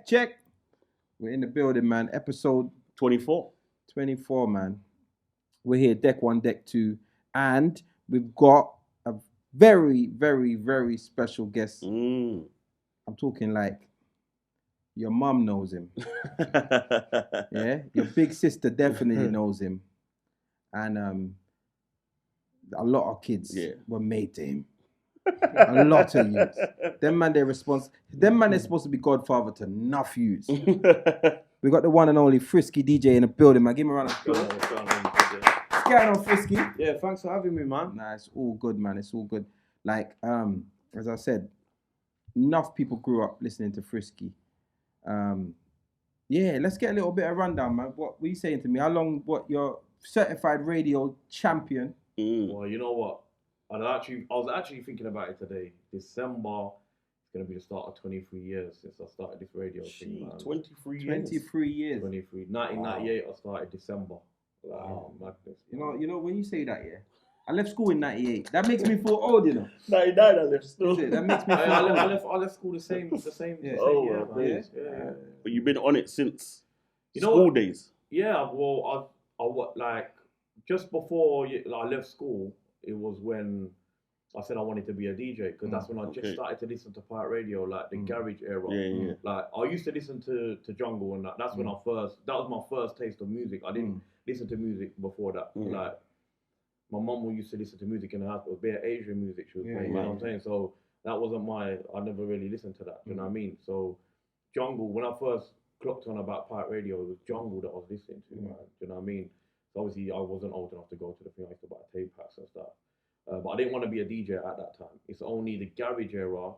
Check. We're in the building, man. Episode 24. 24, man. We're here, deck 1, deck 2. And we've got a very, very, very special guest. I'm talking like your mum knows him. Yeah? Your big sister definitely knows him. And a lot of kids were made to him. A lot of youths. Them man, they're supposed to be godfather to enough youths. We got the one and only Frisky DJ in the building, man. Give me a round of applause. What's going on, Frisky? Yeah, thanks for having me, man. Nah, it's all good, man. It's all good. Like, as I said, enough people grew up listening to Frisky. Yeah, let's get a little bit of rundown, man. What were you saying to me? How long, you're certified radio champion? Well, you know what? I was actually thinking about it today. December is going to be the start of 23 years since I started this radio thing, man. 23 years. 23. 1998, I started December. Wow, madness. You know, when you say that, yeah, I left school in 98. That makes me feel old, you know. 99, I left school. That makes me feel old. I left school the same year. Yeah. But you've been on it since school days. Yeah, well, I just before I left school, it was when I said I wanted to be a DJ, because that's when I just started to listen to pirate radio, like the garage era. Yeah. Like I used to listen to jungle and that. That's when that was my first taste of music. I didn't listen to music before that. Like my mum used to listen to music in the house, it was bare Asian music she was playing. You know what I'm saying? So that wasn't I never really listened to that. You know what I mean? So jungle, when I first clocked on about pirate radio, it was jungle that I was listening to. Man. Do you know what I mean? So obviously I wasn't old enough to go to the thing. I used to buy tape packs and stuff. But I didn't want to be a DJ at that time. It's only the garage era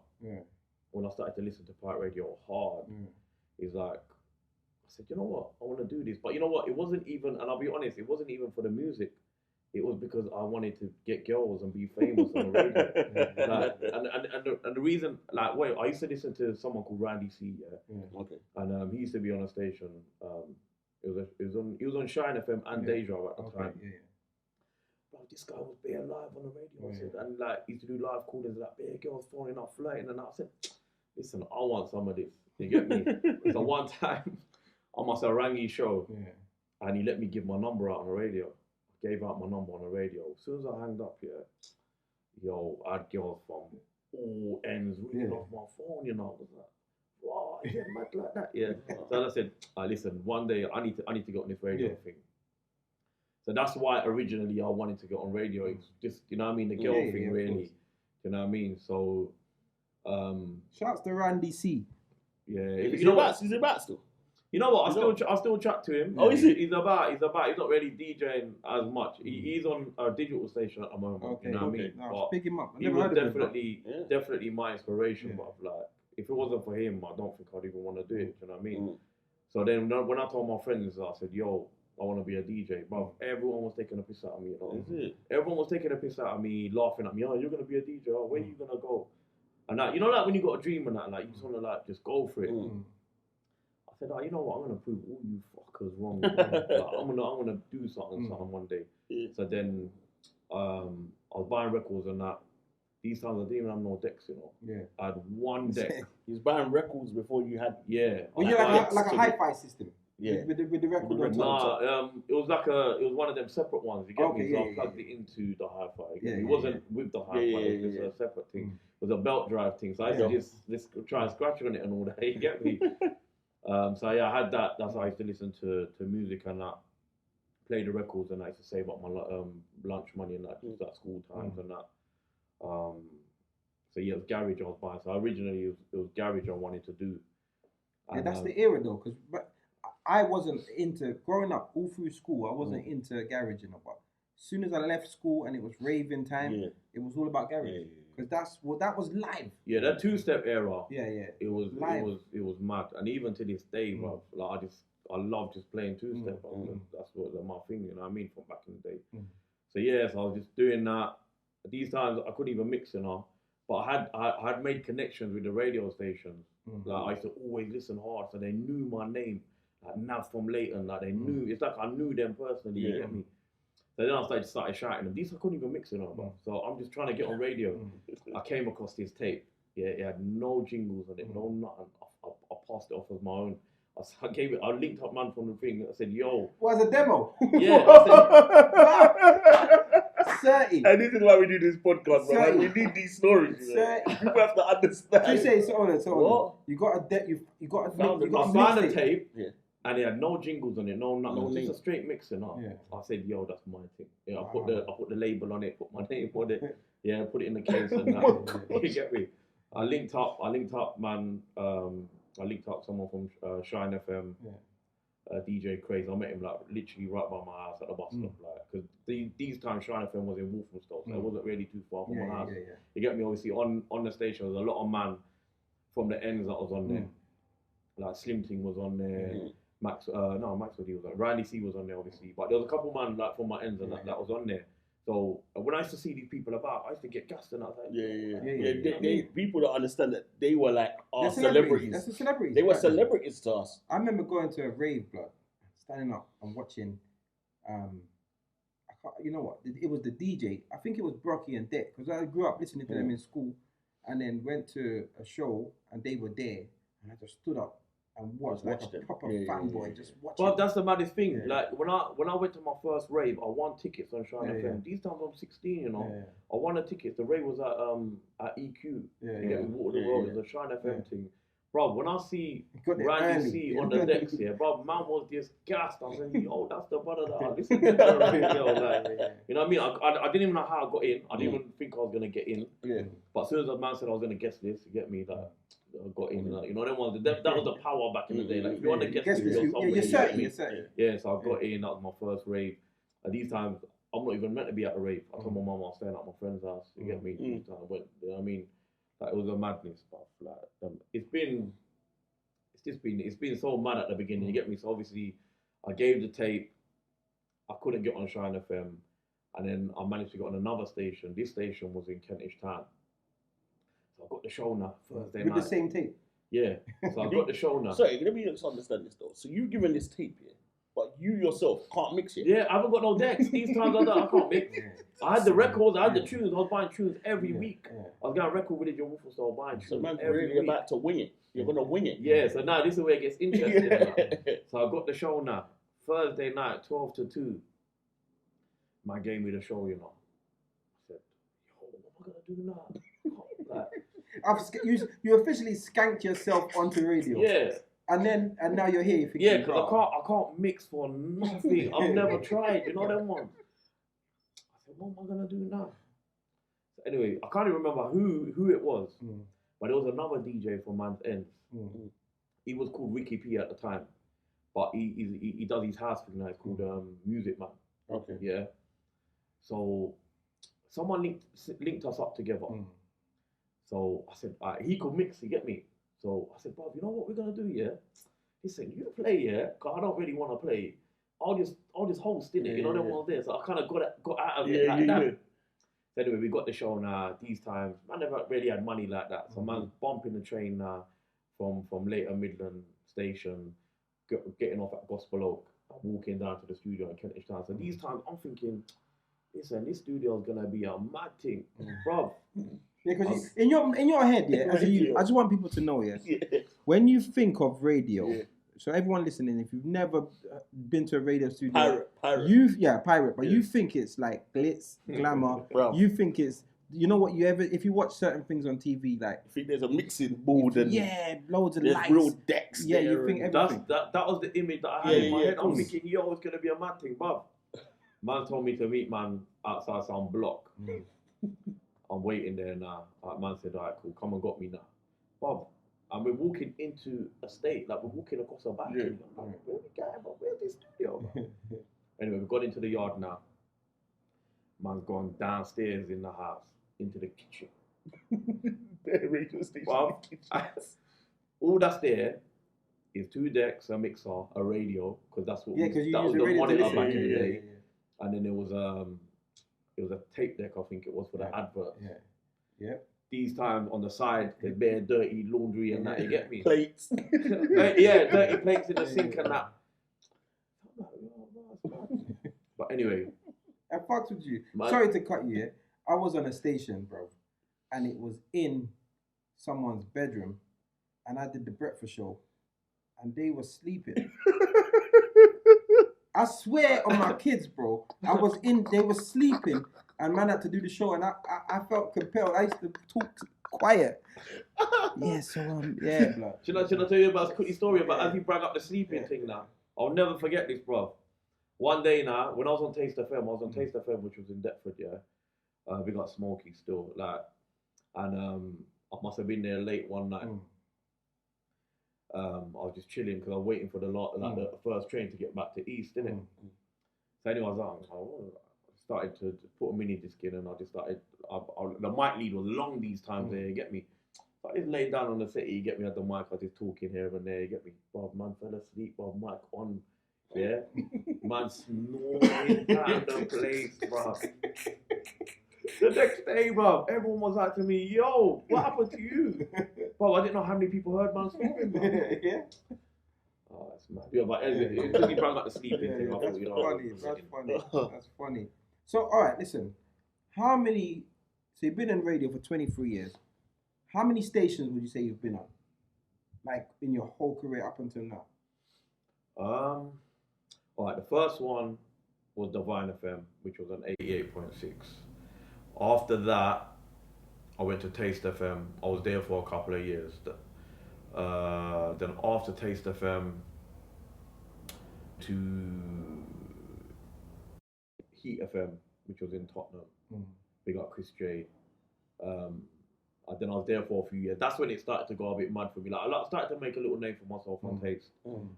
when I started to listen to pirate radio hard. It's like, I said, you know what? I want to do this. But you know what? It wasn't even, and I'll be honest, it wasn't even for the music. It was because I wanted to get girls and be famous on the radio. And the reason, like, wait, I used to listen to someone called Randy C. Okay. And he used to be on a station. He was on Shine FM and Deja at the time. Bro, this guy was bare live on the radio. I said, and like he used to do live callings, like bare girls phoning up, flirting, and I said, listen, I want some of this. You get me? So one time, I must have rang his show, and he let me give my number out on the radio. I gave out my number on the radio. As soon as I hanged up, I had girls from all ends ringing off my phone. You know, I was like, wow, yeah, mad like that. Yeah. So I said, listen, one day I need to get on this radio thing. So that's why originally I wanted to get on radio. It was just, you know what I mean, the girl thing really. You know what I mean? So shouts to Randy C. Yeah. Is he back still? You know what? I still chat to him. Oh, is he? He's about. He's not really DJing as much. He's on a digital station at the moment. Okay. You know what I mean? No, pick him up. He was definitely my inspiration. But like, if it wasn't for him, I don't think I'd even want to do it. You know what I mean? So then when I told my friends, I said, yo, I want to be a DJ. But everyone was taking a piss out of me. You know? Is it? Everyone was taking a piss out of me, laughing at me. Oh, you're going to be a DJ. Oh, where are you going to go? And that, you know, like when you got a dream and that, like you just want to like just go for it. I said, you know what? I'm going to prove all you fuckers wrong. Like, I'm gonna do something one day. So then I was buying records and that. These times I didn't even have no decks, you know. Yeah. I had one deck. He was buying records before you had. Yeah. Well, you like a hi-fi system. Yeah. With the record on top. It was one of them separate ones. You get me? So I plugged it into the hi-fi. It wasn't with the hi-fi. It was just a separate thing. It was a belt drive thing. So I used to just try and scratch on it and all that. You get me? So yeah, I had that. That's how I used to listen to music and that. Play the records and I used to save up my lunch money and that, just at school times and that. So yeah, it was garage I was buying. So originally it was garage I wanted to do. And that's the era though, because I wasn't into, growing up all through school, I wasn't into garage, you know, but as soon as I left school and it was raving time, it was all about garage. Because that was live. Yeah, that two-step era. Yeah. It was live. It was mad. And even to this day, bro, like I love just playing two-step. That's what my thing, you know what I mean, from back in the day. So yeah, so I was just doing that. These times I couldn't even mix, you know. But I had made connections with the radio stations. Like I used to always listen hard, so they knew my name. Like Nav from Leighton, like they knew. It's like I knew them personally. You get me? So then I started shouting them. These I couldn't even mix, you know. But so I'm just trying to get on radio. I came across this tape. Yeah, it had no jingles on it, no nothing. I passed it off as my own. I linked up man from the thing. I said, yo. Was a demo? Yeah. I said, 30. And this is why we do this podcast, bro. Like, we need these stories. People have to understand. So you say, so hold on. What? You got a found the tape. Yeah. And it had no jingles on it, no nothing. No Just name. a straight mixer. No. Yeah. I said, yo, that's my thing. Yeah, I put the label on it, put my name on it. Yeah, put it in the case and that. You get me? I linked up, man. I linked up someone from Shine FM, DJ Craze. I met him like literally right by my house at the bus stop, like because these times Shine FM was in Walthamstow, so it wasn't really too far from my house. You get me? Obviously on the station there was a lot of man from the ends that was on there. Like Slim Ting was on there. Maxwell D was on. Riley C was on there obviously, but there was a couple man like from my ends and that was on there. So when I used to see these people about, I used to get gassed and I was like, They people don't understand that they were like our celebrities. That's the celebrities. They were celebrities to us. I remember going to a rave, blood, standing up and watching. You know what? It was the DJ. I think it was Brocky and Deck because I grew up listening to them in school, and then went to a show and they were there, and I just stood up and watched like a proper fanboy, just watching. But that's the maddest thing. Yeah. Like when I went to my first rave, I won tickets on Shine FM. These times I'm 16, you know. I won a ticket. The rave was at EQ. We Water the Road. It was a Shine FM thing. Bro, when I see Randy C on the decks here, bro, man was just gassed. I said, yo, that's the brother that I listen to. You know what I mean? I didn't even know how I got in. I didn't even think I was going to get in. Yeah. But as soon as the man said I was going to guest list, you get me, that I got in. You know, that was the power back in the day. Like, if you want to guest list, you're certain. Yeah, so I got in. That was my first rave. And these times, I'm not even meant to be at a rave. I told my mum I was staying at my friend's house. You get me? These times I went, you know what I mean? Like, it was a madness stuff. Like, it's been so mad at the beginning. You get me? So obviously, I gave the tape. I couldn't get on Shine FM, and then I managed to get on another station. This station was in Kentish Town. So I got the show now Thursday night. With the same tape. Yeah. So I got the show now. Sorry, let me just understand this though. So you've given this tape here, but you yourself can't mix it. Yeah, I haven't got no decks. These times I can't mix. I had the records, I had the tunes. I was buying tunes every week. I was going to record with your Wolf, so buying tunes. So man's really about to wing it. You're gonna wing it. Yeah. So now this is where it gets interesting. So I got the show now. Thursday night, 12 to 2. Man gave me the show, you know. I said, yo, what am I gonna do now? You officially skanked yourself onto radio. Yeah. And now you're here. You're thinking, because I can't mix for nothing. I've never tried. You know them ones. I said, what am I gonna do now? So anyway, I can't even remember who it was, but there was another DJ from Man's Ends. He was called Ricky P at the time, but he does his house thing now. It's called Music Man. Okay. Yeah. So someone linked us up together. So I said, he could mix. You get me? So I said, bro, you know what we're gonna do, yeah? He said, you play, yeah? Cause I don't really want to play. I'll just host in it. You know them ones there. So I kind of got out of it like that. So anyway, we got the show now. These times, man never really had money like that. So man's bumping the train now from Later Midland Station, getting off at Gospel Oak, walking down to the studio in Kentish Town. So these times, I'm thinking, listen, this studio is gonna be a mad thing, bro. Yeah, because in your head, yeah, I just want people to know, yeah, when you think of radio, so everyone listening, if you've never been to a radio studio, pirate, but you think it's like glitz, glamour, you think it's, you know what, if you watch certain things on TV, like, you think there's a mixing board and loads of lights, real decks, you think everything. That was the image that I had in my head. I'm thinking, yo, it's gonna be a mad thing, bruv. Man told me to meet man outside some block. I'm waiting there now. Man said, all right, cool, come and got me now. Bob, and we're walking into a state, like we're walking across a back. I'm like, where we going, bro? Where's this studio, bro? Anyway, we got into the yard now. Man's gone downstairs in the house, into the kitchen. The radio station. Bob, all that's there is 2 decks, a mixer, a radio, because that's what that was the monitor back in the day. And then there was a tape deck, I think it was, for the adverts. Yeah. These times on the side, there's bare dirty laundry and that, you get me? Plates. Dirty plates in the sink and that. But anyway. I fucked with you. Sorry to cut you, I was on a station, bro. And it was in someone's bedroom, and I did the breakfast show, and they were sleeping. I swear on my kids, bro. They were sleeping, and man had to do the show, and I felt compelled. I used to talk quiet. Yeah, so yeah, blood. Should I tell you about a quick story about as you brought up the sleeping thing now? I'll never forget this, bro. One day now, when I was on Taste FM, Taste FM, which was in Deptford, yeah. We got Smokey still, like, and I must have been there late one night. I was just chilling because I was waiting for the first train to get back to East, didn't it? So anyway, I was started to put a mini disc in, and I just started. The mic lead was long these times. There, you get me. So I just laid down on the set. You get me at the mic. I was just talking here and there. You get me. Bob, man, fell asleep. Bob, mic on. Yeah, man, snoring down the place, bro. The next day, bro, everyone was like to me, "Yo, what happened to you?" Bro, I didn't know how many people heard man snoring, bro. Yeah. Oh, that's mad. Yeah, but he brought up the sleeping thing. That's funny. That's funny. That's funny. So, all right, listen. So you've been in radio for 23 years. How many stations would you say you've been on? Like, in your whole career up until now? All right, the first one was Divine FM, which was an 88.6. After that, I went to Taste FM. I was there for a couple of years. Then after Taste FM, to Heat FM, which was in Tottenham. We got Chris J. Then I was there for a few years. That's when it started to go a bit mad for me. Like I started to make a little name for myself on Taste.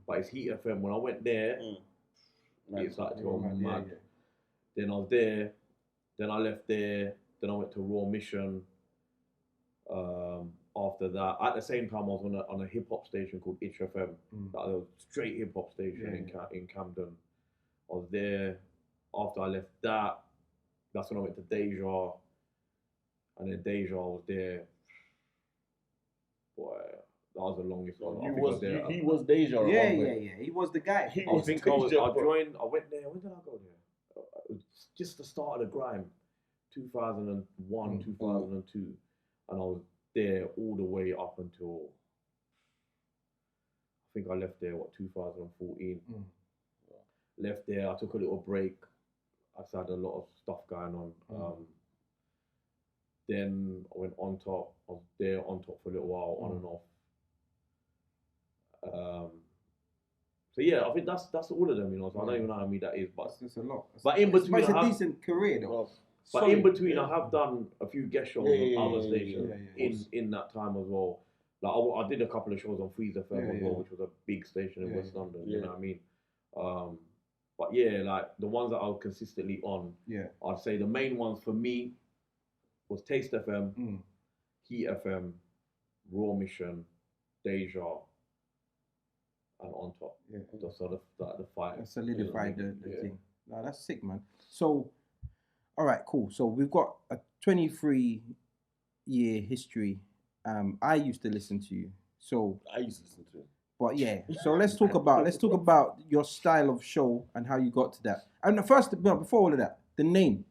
But it's Heat FM. When I went there, it started to go mad. Yeah. Then I was there. Then I left there. Then I went to Raw Mission. After that, at the same time, I was on a hip hop station called Itch FM. That was a straight hip hop station in Camden. I was there. After I left that, that's when I went to Deja. And then Deja, I was there. Boy, that was the longest one. He was Deja. Yeah. He was the guy. I went there. When did I go there? It was just the start of the grime, 2001, 2002, and I was there all the way up until I think I left there 2014. Left there. I took a little break. I had a lot of stuff going on. Then I went on top. I was there on top for a little while, on and off. So yeah, I think that's all of them, you know. So I don't even know how many that is, but it's a lot. But in between, it's a decent career though. But in between, I have done a few guest shows on other stations in that time as well. Like I did a couple of shows on Freezer FM as well, which was a big station in West London. You know what I mean? But yeah, like the ones that I was consistently on, I'd say the main ones for me was Taste FM, Heat FM, Raw Mission, Deja, and On Top. Just sort of the fight. Solidified the thing. No, that's sick, man. So, all right, cool. So we've got a 23-year history. I used to listen to you. So I used to listen to him. But yeah, so let's talk about your style of show and how you got to that. And before all of that, the name.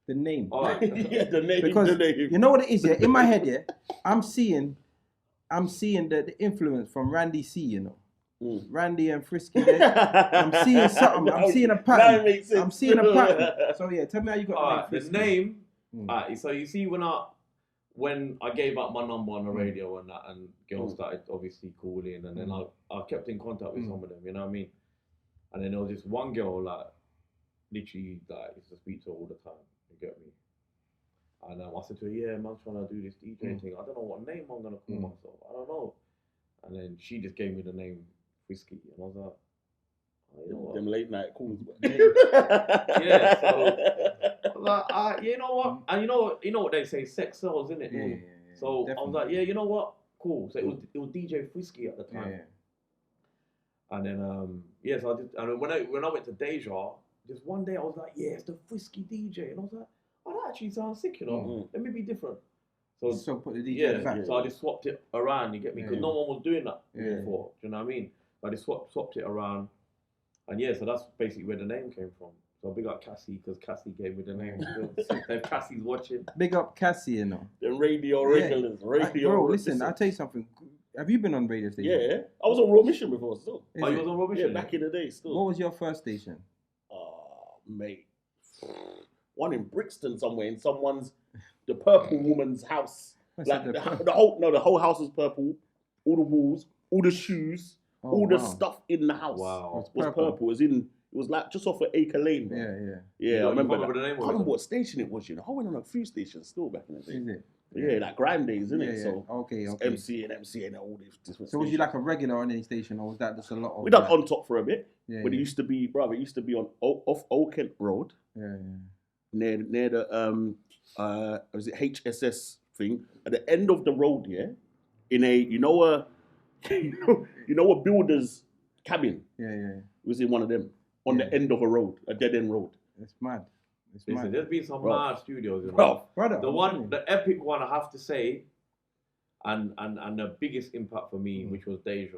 The name. All right. The name. Because the name. You know what it is, yeah? In my head, yeah, I'm seeing the influence from Randy C, you know. Randy and Frisky. I'm seeing something. I'm seeing a pattern. I'm seeing a pattern. So yeah, tell me how you got the name. So you see when I gave up my number on the radio and that, and girls started obviously calling, and then I kept in contact with some of them, you know what I mean? And then there was this one girl, like, literally, like, used to speak to her all the time, you get me? And I said to her, yeah, man's trying to do this DJ thing. I don't know what name I'm going to call myself. I don't know. And then she just gave me the name Frisky, and I was like, oh, you know what? Them late night calls. Yeah, so I was like, you know what? And you know what they say, sex sells, isn't it? Yeah. So definitely. I was like, yeah, you know what? Cool. So it was DJ Frisky at the time. Yeah. And then so I did. And when I went to Deja, just one day I was like, yeah, it's the Frisky DJ, and I was like, oh, that actually sounds sick, you know. Let me be different. So put the DJ at the back. So I just swapped it around. You get me? Because no one was doing that before. Do you know what I mean? I just swapped it around, and so that's basically where the name came from. So big up Cassie, because Cassie gave me the name. If Cassie's watching. Big up Cassie, you know. The radio regulars, Bro, listen, I'll tell you something. Have you been on radio station? Yeah, I was on Raw Mission before still. You was on Raw Mission? Yeah, back in the day still. What was your first station? Mate. One in Brixton somewhere, in someone's, the purple woman's house. Like the whole house was purple. All the walls, all the shoes, all the stuff in the house was purple. It was like just off of Acre Lane. Bro. Yeah. I remember that. I can't remember what station it was. You know, I went on a few stations still back in the day. Is it? Yeah, like Grime Days, isn't it? Yeah. So okay. MC and all these different. So was you like a regular on any station, or was that just a lot of? We done On Top for a bit, but it used to be, brother. It used to be on off Old Kent Road. Yeah. Near the was it HSS thing at the end of the road? Yeah, in a you know a builder's cabin. Yeah. It was in one of them on the end of a road, a dead end road. It's mad. Listen, there's been some mad studios, you know. Brother, the epic one, I have to say, and the biggest impact for me, which was Deja,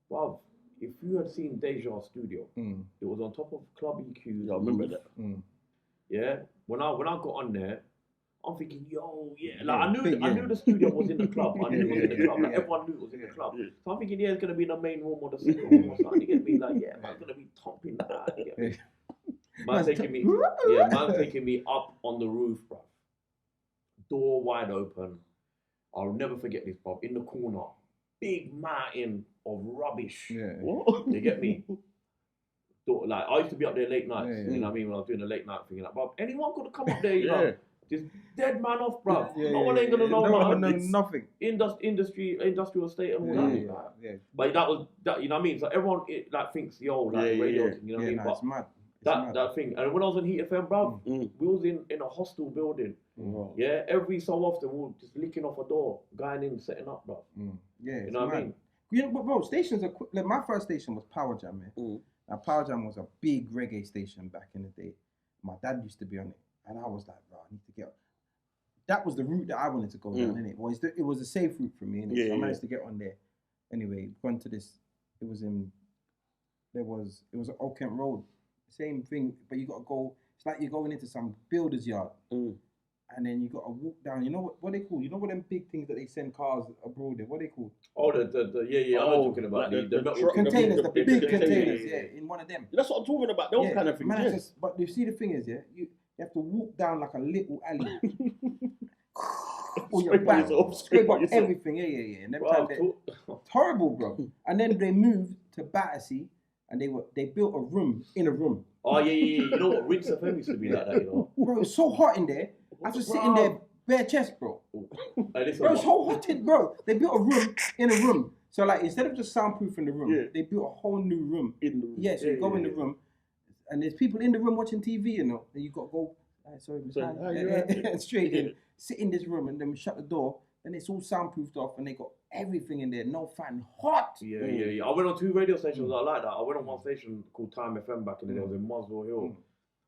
Bro, if you had seen Deja studio, it was on top of Club EQ. Yeah, I remember that. Yeah, when I got on there, I'm thinking, like I knew the studio was in the club. I knew it was in the club. Like, everyone knew it was in the club. So I'm thinking, it's gonna be in the main room or the second room or something. You get me? Like, man's gonna be thumping that. You get me? Man taking me up on the roof, bro. Door wide open. I'll never forget this, bro. In the corner, big mountain of rubbish. Yeah. What? You get me? Like I used to be up there late nights. You know what I mean? When I was doing the late night thing, like, bro, anyone could have come up there, you know. Just dead man off, bro. No one ain't gonna know nothing. Industrial estate and all that. But that was that. You know what I mean? So everyone thinks radio thing. You know what I mean? But it's mad. That thing. And when I was on Heat FM, bro, we was in a hostel building. Yeah, every so often we were just licking off a door, going in, setting up, bro. Yeah, you know what I mean? You know, but bro, stations are like my first station was Power Jam, man. Now Power Jam was a big reggae station back in the day. My dad used to be on it. And I was like, bro, I need to get. That was the route that I wanted to go down, innit? Well, it was a safe route for me, innit? So I managed to get on there. Anyway, gone to this. It was an Old Kent Road, same thing, but you got to go. It's like you're going into some builder's yard, and then you got to walk down. You know what they call? You know what them big things that they send cars abroad in? What they call? Oh, I'm talking about the containers, the big containers, in one of them. That's what I'm talking about. Those kind of things. But you see, the thing is, you have to walk down like a little alley. Or your back, scrape up everything, And them it's horrible, bro. And then they moved to Battersea, and they built a room in a room. Oh yeah. You know what? Rinse FM used to be like that, you know. Bro, it's so hot in there. I have to sit in there bare chest, bro. Bro, it's so hot in, bro. They built a room in a room. So like instead of just soundproofing the room, they built a whole new room in the room. Yeah, so you go in the room, and there's people in the room watching TV, you know, and you got to go. Straight in, sit in this room, and then we shut the door. And it's all soundproofed off, and they got everything in there, no fan, hot. Yeah. I went on 2 radio stations like that. I went on one station called Time FM back in the day. It was in Muswell Hill.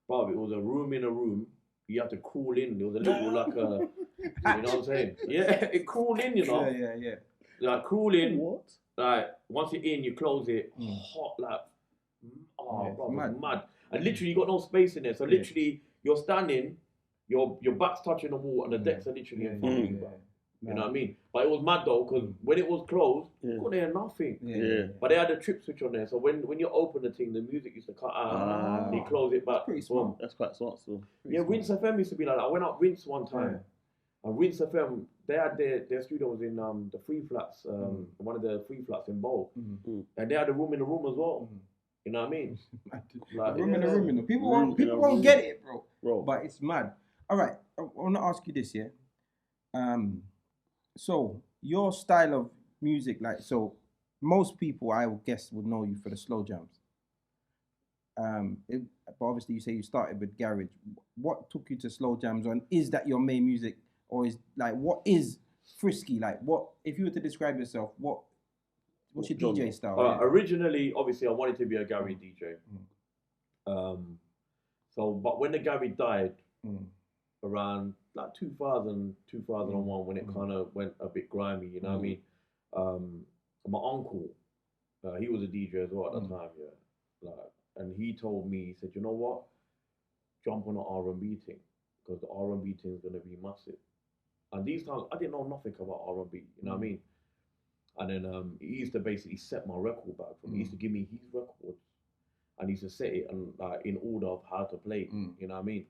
Bro, it was a room in a room. You had to crawl in. There was a little like a, you know what I'm saying? Yeah, it crawled in, you know. Yeah. Like crawl in. What? Like once you're in, you close it. Hot, like, bro, mad. And literally, you got no space in there. So literally, you're standing, your back's touching the wall, and the decks are literally in front of you, bro. You know what I mean? But it was mad though, because when it was closed, you couldn't hear nothing. But they had a trip switch on there, so when you open the thing, the music used to cut out. They close it back. Pretty smart. That's quite smart still. Rinse FM used to be like that. I went up Rinse one time, and Rinse FM, they had their studio was in the Free Flats, one of the Free Flats in Bow, and they had a room in the room as well. You know what I mean? Like, room in the room. People won't get it, bro. But it's mad. All right, I want to ask you this, So your style of music, like, so most people I would guess would know you for the slow jams. But obviously you say you started with garage. What took you to slow jams, and is that your main music, or is like what is Frisky like? What if you were to describe yourself? What's your DJ style? Originally, obviously, I wanted to be a garage DJ. But when the garage died, around like 2000, 2001, when it kind of went a bit grimy, you know what I mean? My uncle, he was a DJ as well at the time, and and he told me, he said, you know what, jump on the R&B thing, because the R&B thing is gonna be massive. And these times I didn't know nothing about R&B, you know what I mean? And then he used to basically set my record back for me. He used to give me his records, and he used to set it and in order of how to play. You know what I mean?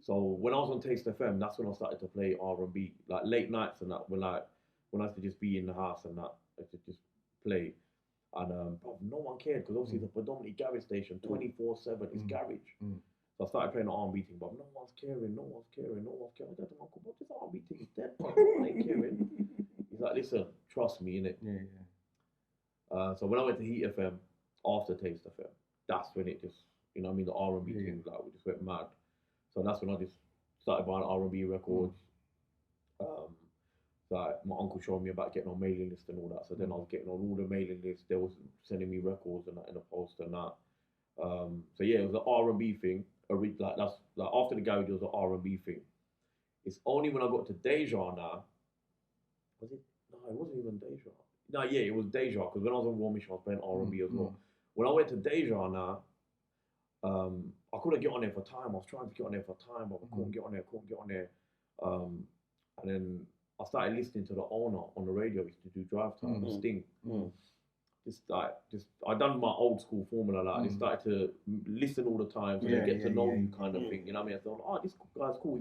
So when I was on Taste FM, that's when I started to play R&B, like late nights and that. When I used to just be in the house and that, I could just play. And no one cared, because obviously it's a predominantly garage station, 24/7. It's garage. So I started playing the R&B thing, but no one's caring. I said to Uncle, what this R&B thing is dead, bro. No one ain't caring. He's like, listen, trust me, innit? So when I went to Heat FM after Taste FM, that's when it just, you know what I mean, the R&B thing, like, we just went mad. So that's when I just started buying R&B records. Like my uncle showed me about getting on mailing lists and all that. So then I was getting on all the mailing lists. They was sending me records and that in the post and that. So yeah, it was an R&B thing. Like that's like after the garage, it was an R&B thing. It's only when I got to Deja now. Was it? No, it wasn't even Deja. No, yeah, it was Deja, because when I was on War Mission, I was playing R&B as well. When I went to Deja now, I couldn't get on there for time. I was trying to get on there for time, but I couldn't get on there. And then I started listening to the owner on the radio. He used to do drive time, Sting. I done my old school formula. Like, I just started to listen all the time, so they get to know you kind of thing. You know what I mean? I thought, oh, this guy's cool.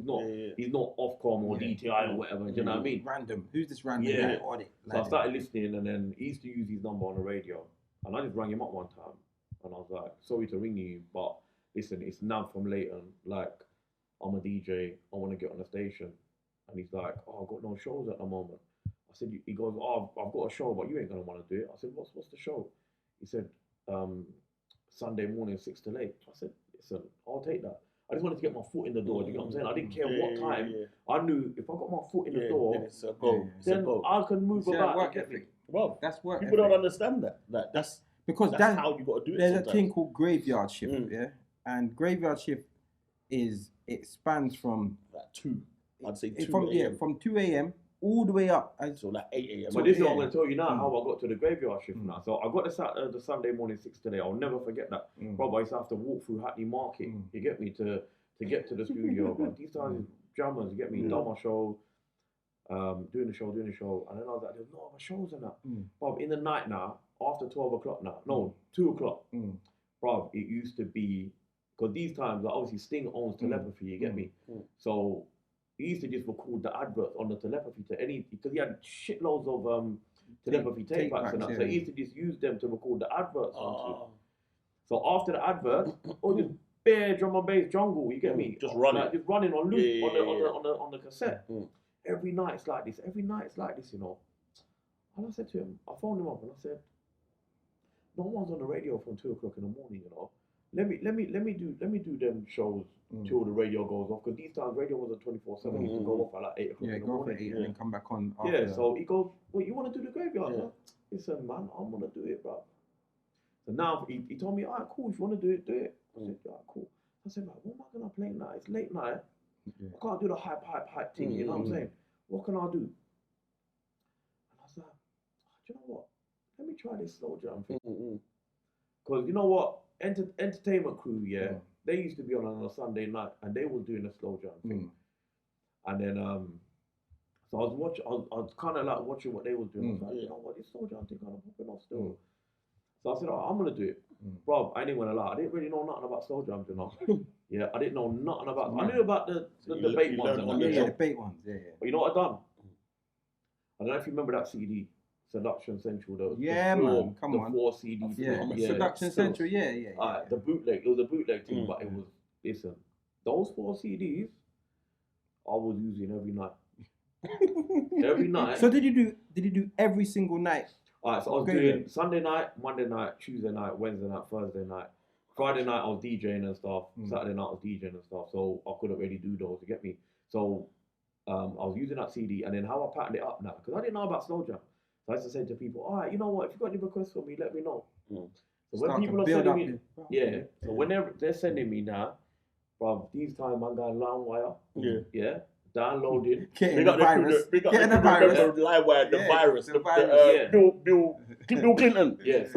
He's not Ofcom or DTI or whatever. You know what I mean? Random. Who's this random guy on it? So I started listening, and then he used to use his number on the radio, and I just rang him up one time, and I was like, sorry to ring you, but listen, it's Nav from Leighton. Like, I'm a DJ. I want to get on the station. And he's like, oh, I've got no shows at the moment. I said, he goes, oh, I've got a show, but you ain't going to want to do it. I said, what's the show? He said, Sunday morning, 6 to 8. I said, listen, I'll take that. I just wanted to get my foot in the door. Do you know what I'm saying? I didn't care what time. I knew if I got my foot in the door, then I can move about. Work ethic. Well, that's work people ethic. don't understand that. That's how you got to do it. There's sometimes. a thing called graveyard shift, and graveyard shift it spans from like 2. I'd say 2 from 2 a.m. all the way up. So like 8 a.m. But this is what I'm going to tell you now, how I got to the graveyard shift now. So I got the Sunday morning 6 today. I'll never forget that. Bro, I used to have to walk through Hackney Market, you get me, to get to the studio. But these times, jammers, you get me, done my show, doing the show. And then I was like, there's no other shows in that. But in the night now, after 12 o'clock now, no, 2 o'clock, bro, it used to be, because these times, like, obviously Sting owns telepathy, you get me? So he used to just record the adverts on the telepathy to any, because he had shitloads of telepathy tape backs and that. So he used to just use them to record the adverts onto. So after the advert, just bare drum and bass jungle, you get me? Just running. Like, just running on loop on the cassette. Every night it's like this, you know. And I said to him, I phoned him up and I said, no one's on the radio from 2 o'clock in the morning, you know. Let me do them shows till the radio goes off, because these times radio wasn't 24/7. Used to go off at like 8 o'clock in the morning. And then come back on. After. Yeah, so he goes, well, you want to do the graveyard? Yeah. Listen, man, I'm gonna do it, bro. So now he told me, all right, cool. If you want to do it, do it. I said, all right, cool. I said, like, what am I gonna play now? It's late night. I can't do the hype thing. You know what I'm saying? What can I do? And I was like, do you know what? Let me try this slow jam thing. Because you know what? Entertainment crew, they used to be on a Sunday night, and they were doing a slow jam thing. And then, so I was kind of like watching what they were doing. I was like, you know what, this slow jam thing kind of popping off still. So I said, I'm gonna do it, bro. I ain't gonna lie, I didn't really know nothing about slow jams, you know. I didn't know nothing about. I knew about the debate ones. The debate ones, But you know what I done? I don't know if you remember that CD. Seduction Central, there was the 4 CDs. Seduction Central, the bootleg, it was a bootleg thing, but it was, listen, those 4 CDs, I was using every night. Every night. So did you do every single night? Alright, so I was doing Sunday night, Monday night, Tuesday night, Wednesday night, Thursday night. Friday night I was DJing and stuff. Saturday night I was DJing and stuff. So I couldn't really do those, you get me? So I was using that CD, and then how I patterned it up now, because I didn't know about slow jam. So I used to say to people, all right, you know what, if you've got any requests for me, let me know. So when people are sending me, so when they're sending me now, bro, these time I'm going LimeWire, downloading. Getting the virus. Getting the virus. LimeWire, the virus. The virus. Bill Clinton. Yeah,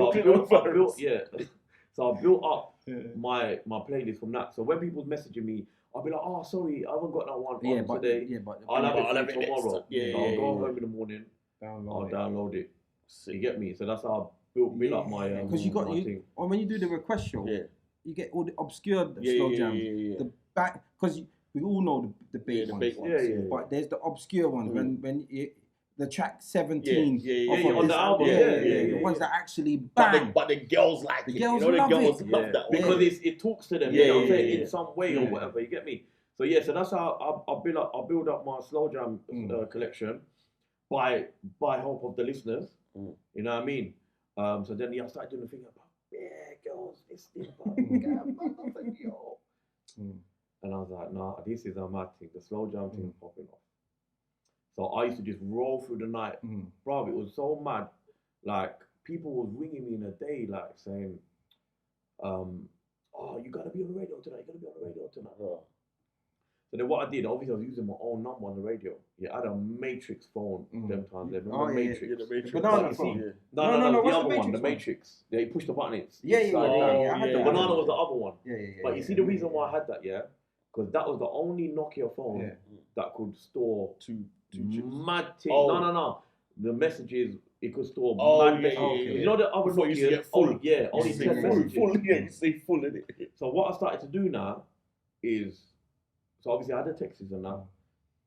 so So I built up my playlist from that. So when people's messaging me, I'll be like, oh, sorry, I haven't got that one on today. I'll have it tomorrow. I'll go home in the morning. I'll download it. So you get me? So that's how I built up my because or when you do the request show, you get all the obscure slow jams. The back, because we all know the big ones. But there's the obscure ones when the track 17 on the album, the ones that actually bang. But the girls like it. Girls the girls love that because it talks to them. You know what I'm saying, in some way or whatever. You get me? So so that's how I build up my slow jam collection by help of the listeners. You know what I mean? So then I started doing the thing about girls, this thing, and I was like, nah, this is a mad thing. The slow jam thing is popping off. So I used to just roll through the night. Bro, it was so mad. Like, people was ringing me in a day, like, saying, oh, you gotta be on the radio tonight, So then what I did, obviously I was using my own number on the radio. Yeah, I had a Matrix phone them times. Remember Matrix? The Matrix. Banana phone. No, the other one, the Matrix. Yeah, you push the button, it's I had the banana was the other one. But you see the reason why I had that, because that was the only Nokia phone that could store two mad things. No. The messages, it could store mad messages. You know the other Nokia used to get full. Only 10 messages. You say full in it. So what I started to do now is, so obviously I had the texts and that,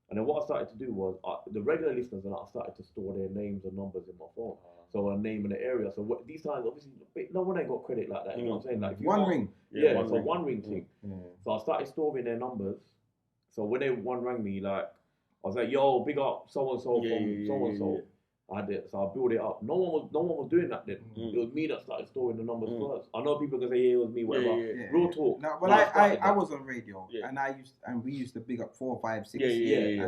and then what I started to do was, the regular listeners and I started to store their names and numbers in my phone. So a name and an area. So these times, obviously, no one ain't got credit like that. You know what I'm saying? Like one ring. One ring thing. So I started storing their numbers. So when one rang me, like, I was like, yo, big up so-and-so from so-and-so. I had it, so I built it up. No one was doing that then. It was me that started storing the numbers first. I know people can say, yeah, it was me, whatever. Real talk. No, well, I was on radio, and we used to big up 4, 5, 6.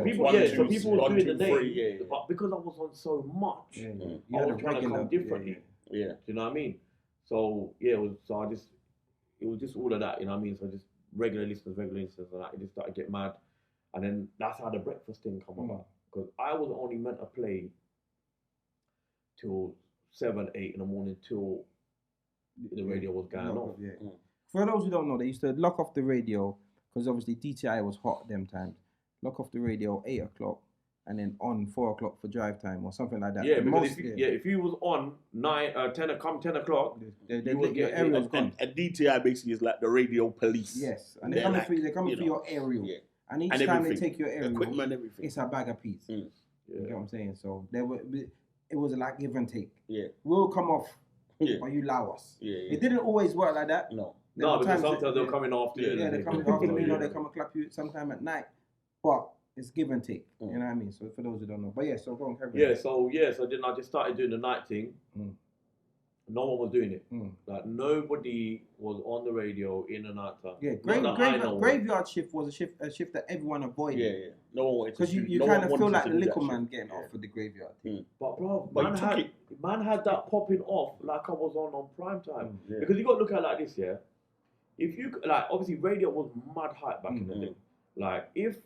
People, so people were doing the name, but because I was on so much, I was trying to come differently. Do you know what I mean? So it was just all of that. You know what I mean? So just regular listeners, and that. It just started to get mad, and then that's how the breakfast thing come about. Because I was only meant to play till 7, 8 in the morning till the radio was going off. For those who don't know, they used to lock off the radio because obviously DTI was hot them times. Lock off the radio 8 o'clock and then on 4 o'clock for drive time or something like that. Yeah, because if you was on 10 o'clock, they let your aerials gone. And DTI basically is like the radio police. Yes, and they're coming for your aerial. Yeah. And each time they take your aerial, equipment, everything, it's a bag of peas. You know what I'm saying? So it was like give and take. We'll come off, but you allow us. It didn't always work like that. No, because sometimes they're coming after you. Yeah, they're coming after me, or they come and clap you sometime at night. But it's give and take. You know what I mean? So for those who don't know. But so go on, Kevin. So then I just started doing the night thing. No one was doing it. Like nobody was on the radio in the night time. Yeah, graveyard shift was a shift that everyone avoided. Yeah. No one wanted to. Because you kind of feel like the little man getting off with the graveyard. But bro, man had that popping off like I was on prime time. Because you got to look at it like this, yeah. If you like, obviously radio was mad hype back in the day. Like if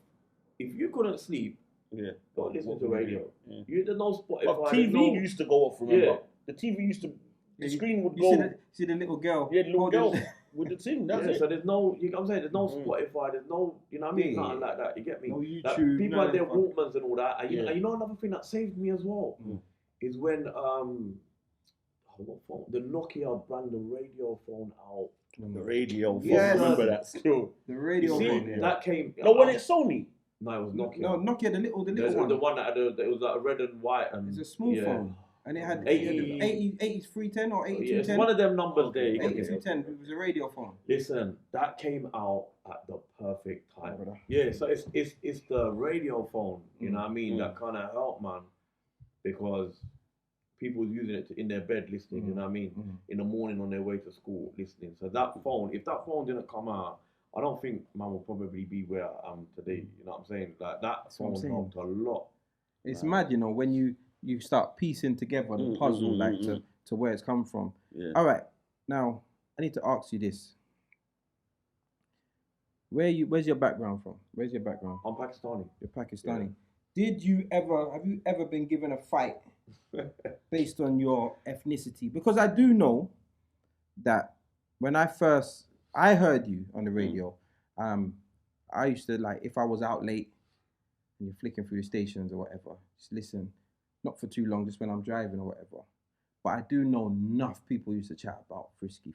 you couldn't sleep, don't listen to radio. There's no Spotify. But TV used to go off. Remember, the TV used to. The screen would go. See the little girl. Yeah, the little girl with the thing. That's it. So there's no. You know what I'm saying? There's no Spotify. There's no. You know what I mean? Nothing like that. You get me? No YouTube. Like, people had their Walkmans and all that. And you know another thing that saved me as well is when what phone? The Nokia brand the radio phone out. The radio phone. Yes. Remember that still. The radio phone. That came. No, when it's Sony. No, it was Nokia. No, Nokia, the little one. The one that had it was like a red and white. And it's a small phone. And it had 8310 or 8210. It's one of them numbers there. 8210. It was a radio phone. Listen, that came out at the perfect time. Yeah, so it's the radio phone, you know what I mean, that kind of helped, man, because people was using it in their bed listening, you know what I mean, in the morning on their way to school listening. So that phone, if that phone didn't come out, I don't think man will probably be where I am today. You know what I'm saying? Like that phone helped a lot. It's mad, you know, when you start piecing together the puzzle, to where it's come from. Yeah. All right, now I need to ask you this: where's your background from? Where's your background? I'm Pakistani. You're Pakistani. Yeah. Have you ever been given a fight based on your ethnicity? Because I do know that when I heard you on the radio, I used to like, if I was out late and you're flicking through your stations or whatever, just listen, not for too long, just when I'm driving or whatever. But I do know enough people used to chat about Frisky.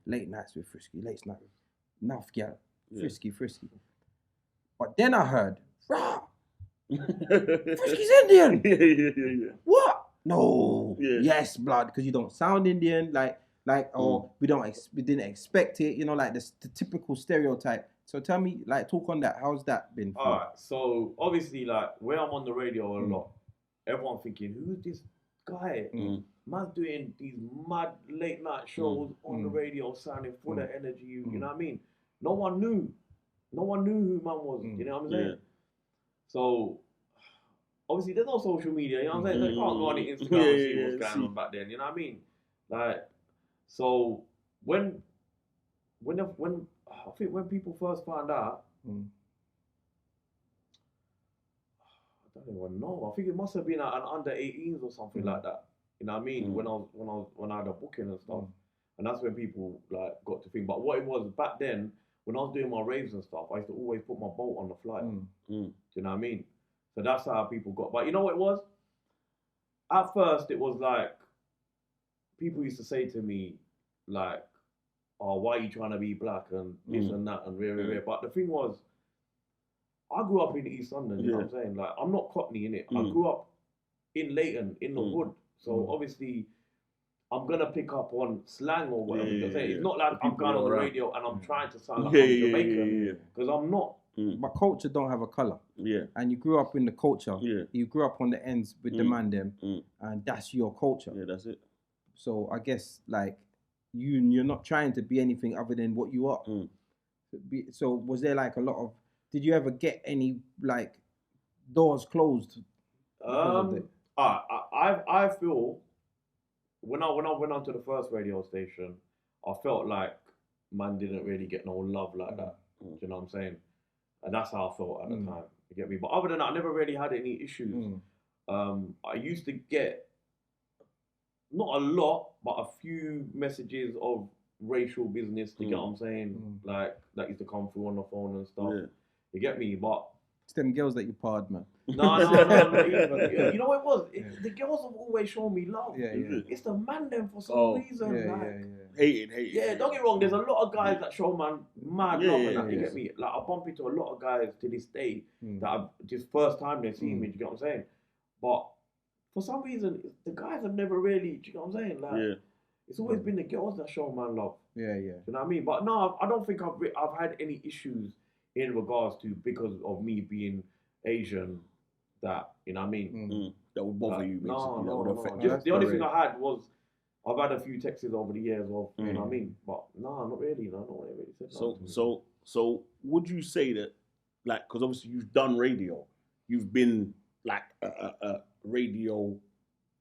Late nights with Frisky, enough, yeah, Frisky. But then I heard, rah, Frisky's Indian. Yeah. What? No. Yeah. Yes, blood, because you don't sound Indian, or we didn't expect it, like the typical stereotype. So tell me, like, talk on that. How's that been? All right. So obviously, like, where I'm on the radio a lot, everyone thinking, who's this guy? Man's doing these mad late night shows on the radio, sounding full of energy. You know what I mean? No one knew who man was. You know what I'm saying? So obviously, there's no social media. You know what I'm saying? So you can't go on the Instagram and see what's going on back then. You know what I mean? Like, so when I think when people first found out, I don't even know. I think it must have been an under 18s or something like that. You know what I mean? When I had a booking and stuff, and that's when people like got to think. But what it was back then, when I was doing my raves and stuff, I used to always put my boat on the flight. Do you know what I mean? So that's how people got. But you know what it was? At first, it was like people used to say to me, like, "Oh, why are you trying to be black and this and that and rare." But the thing was, I grew up in East London. You know what I'm saying? Like, I'm not Cockney in it. I grew up in Leighton, in the hood. So obviously, I'm gonna pick up on slang or whatever you're saying. It's not like I'm going on the radio and I'm trying to sound like I'm Jamaican because I'm not. But culture don't have a colour. Yeah. And you grew up in the culture. Yeah. You grew up on the ends with the man them, and that's your culture. Yeah, that's it. So I guess like you're not trying to be anything other than what you are. So was there like a lot of? Did you ever get any like doors closed? I feel when I went onto the first radio station, I felt like man didn't really get no love like that. Do you know what I'm saying? And that's how I felt at the time. You get me? But other than that, I never really had any issues. I used to get not a lot, but a few messages of racial business. Do you get what I'm saying? Like that used to come through on the phone and stuff. Yeah. You get me? But it's them girls that you pard, man. No, not even. You know what it was? The girls have always shown me love. Yeah. It's the man them for some reason. Hating. Yeah, don't get me wrong. There's a lot of guys that show man mad love and that. You get me? Like I bump into a lot of guys to this day that I've just first time they see me. Do you get what I'm saying? But for some reason, the guys have never really. Do you get what I'm saying? Like it's always been the girls that show man love. Yeah. Do you know what I mean? But no, I don't think I've had any issues in regards to because of me being Asian. That, you know what I mean? That would bother you, basically. No. Just the only thing I had was, I've had a few texts over the years of, you know what I mean? But no, not really. No one really said So would you say that, like, because obviously you've done radio, you've been like a radio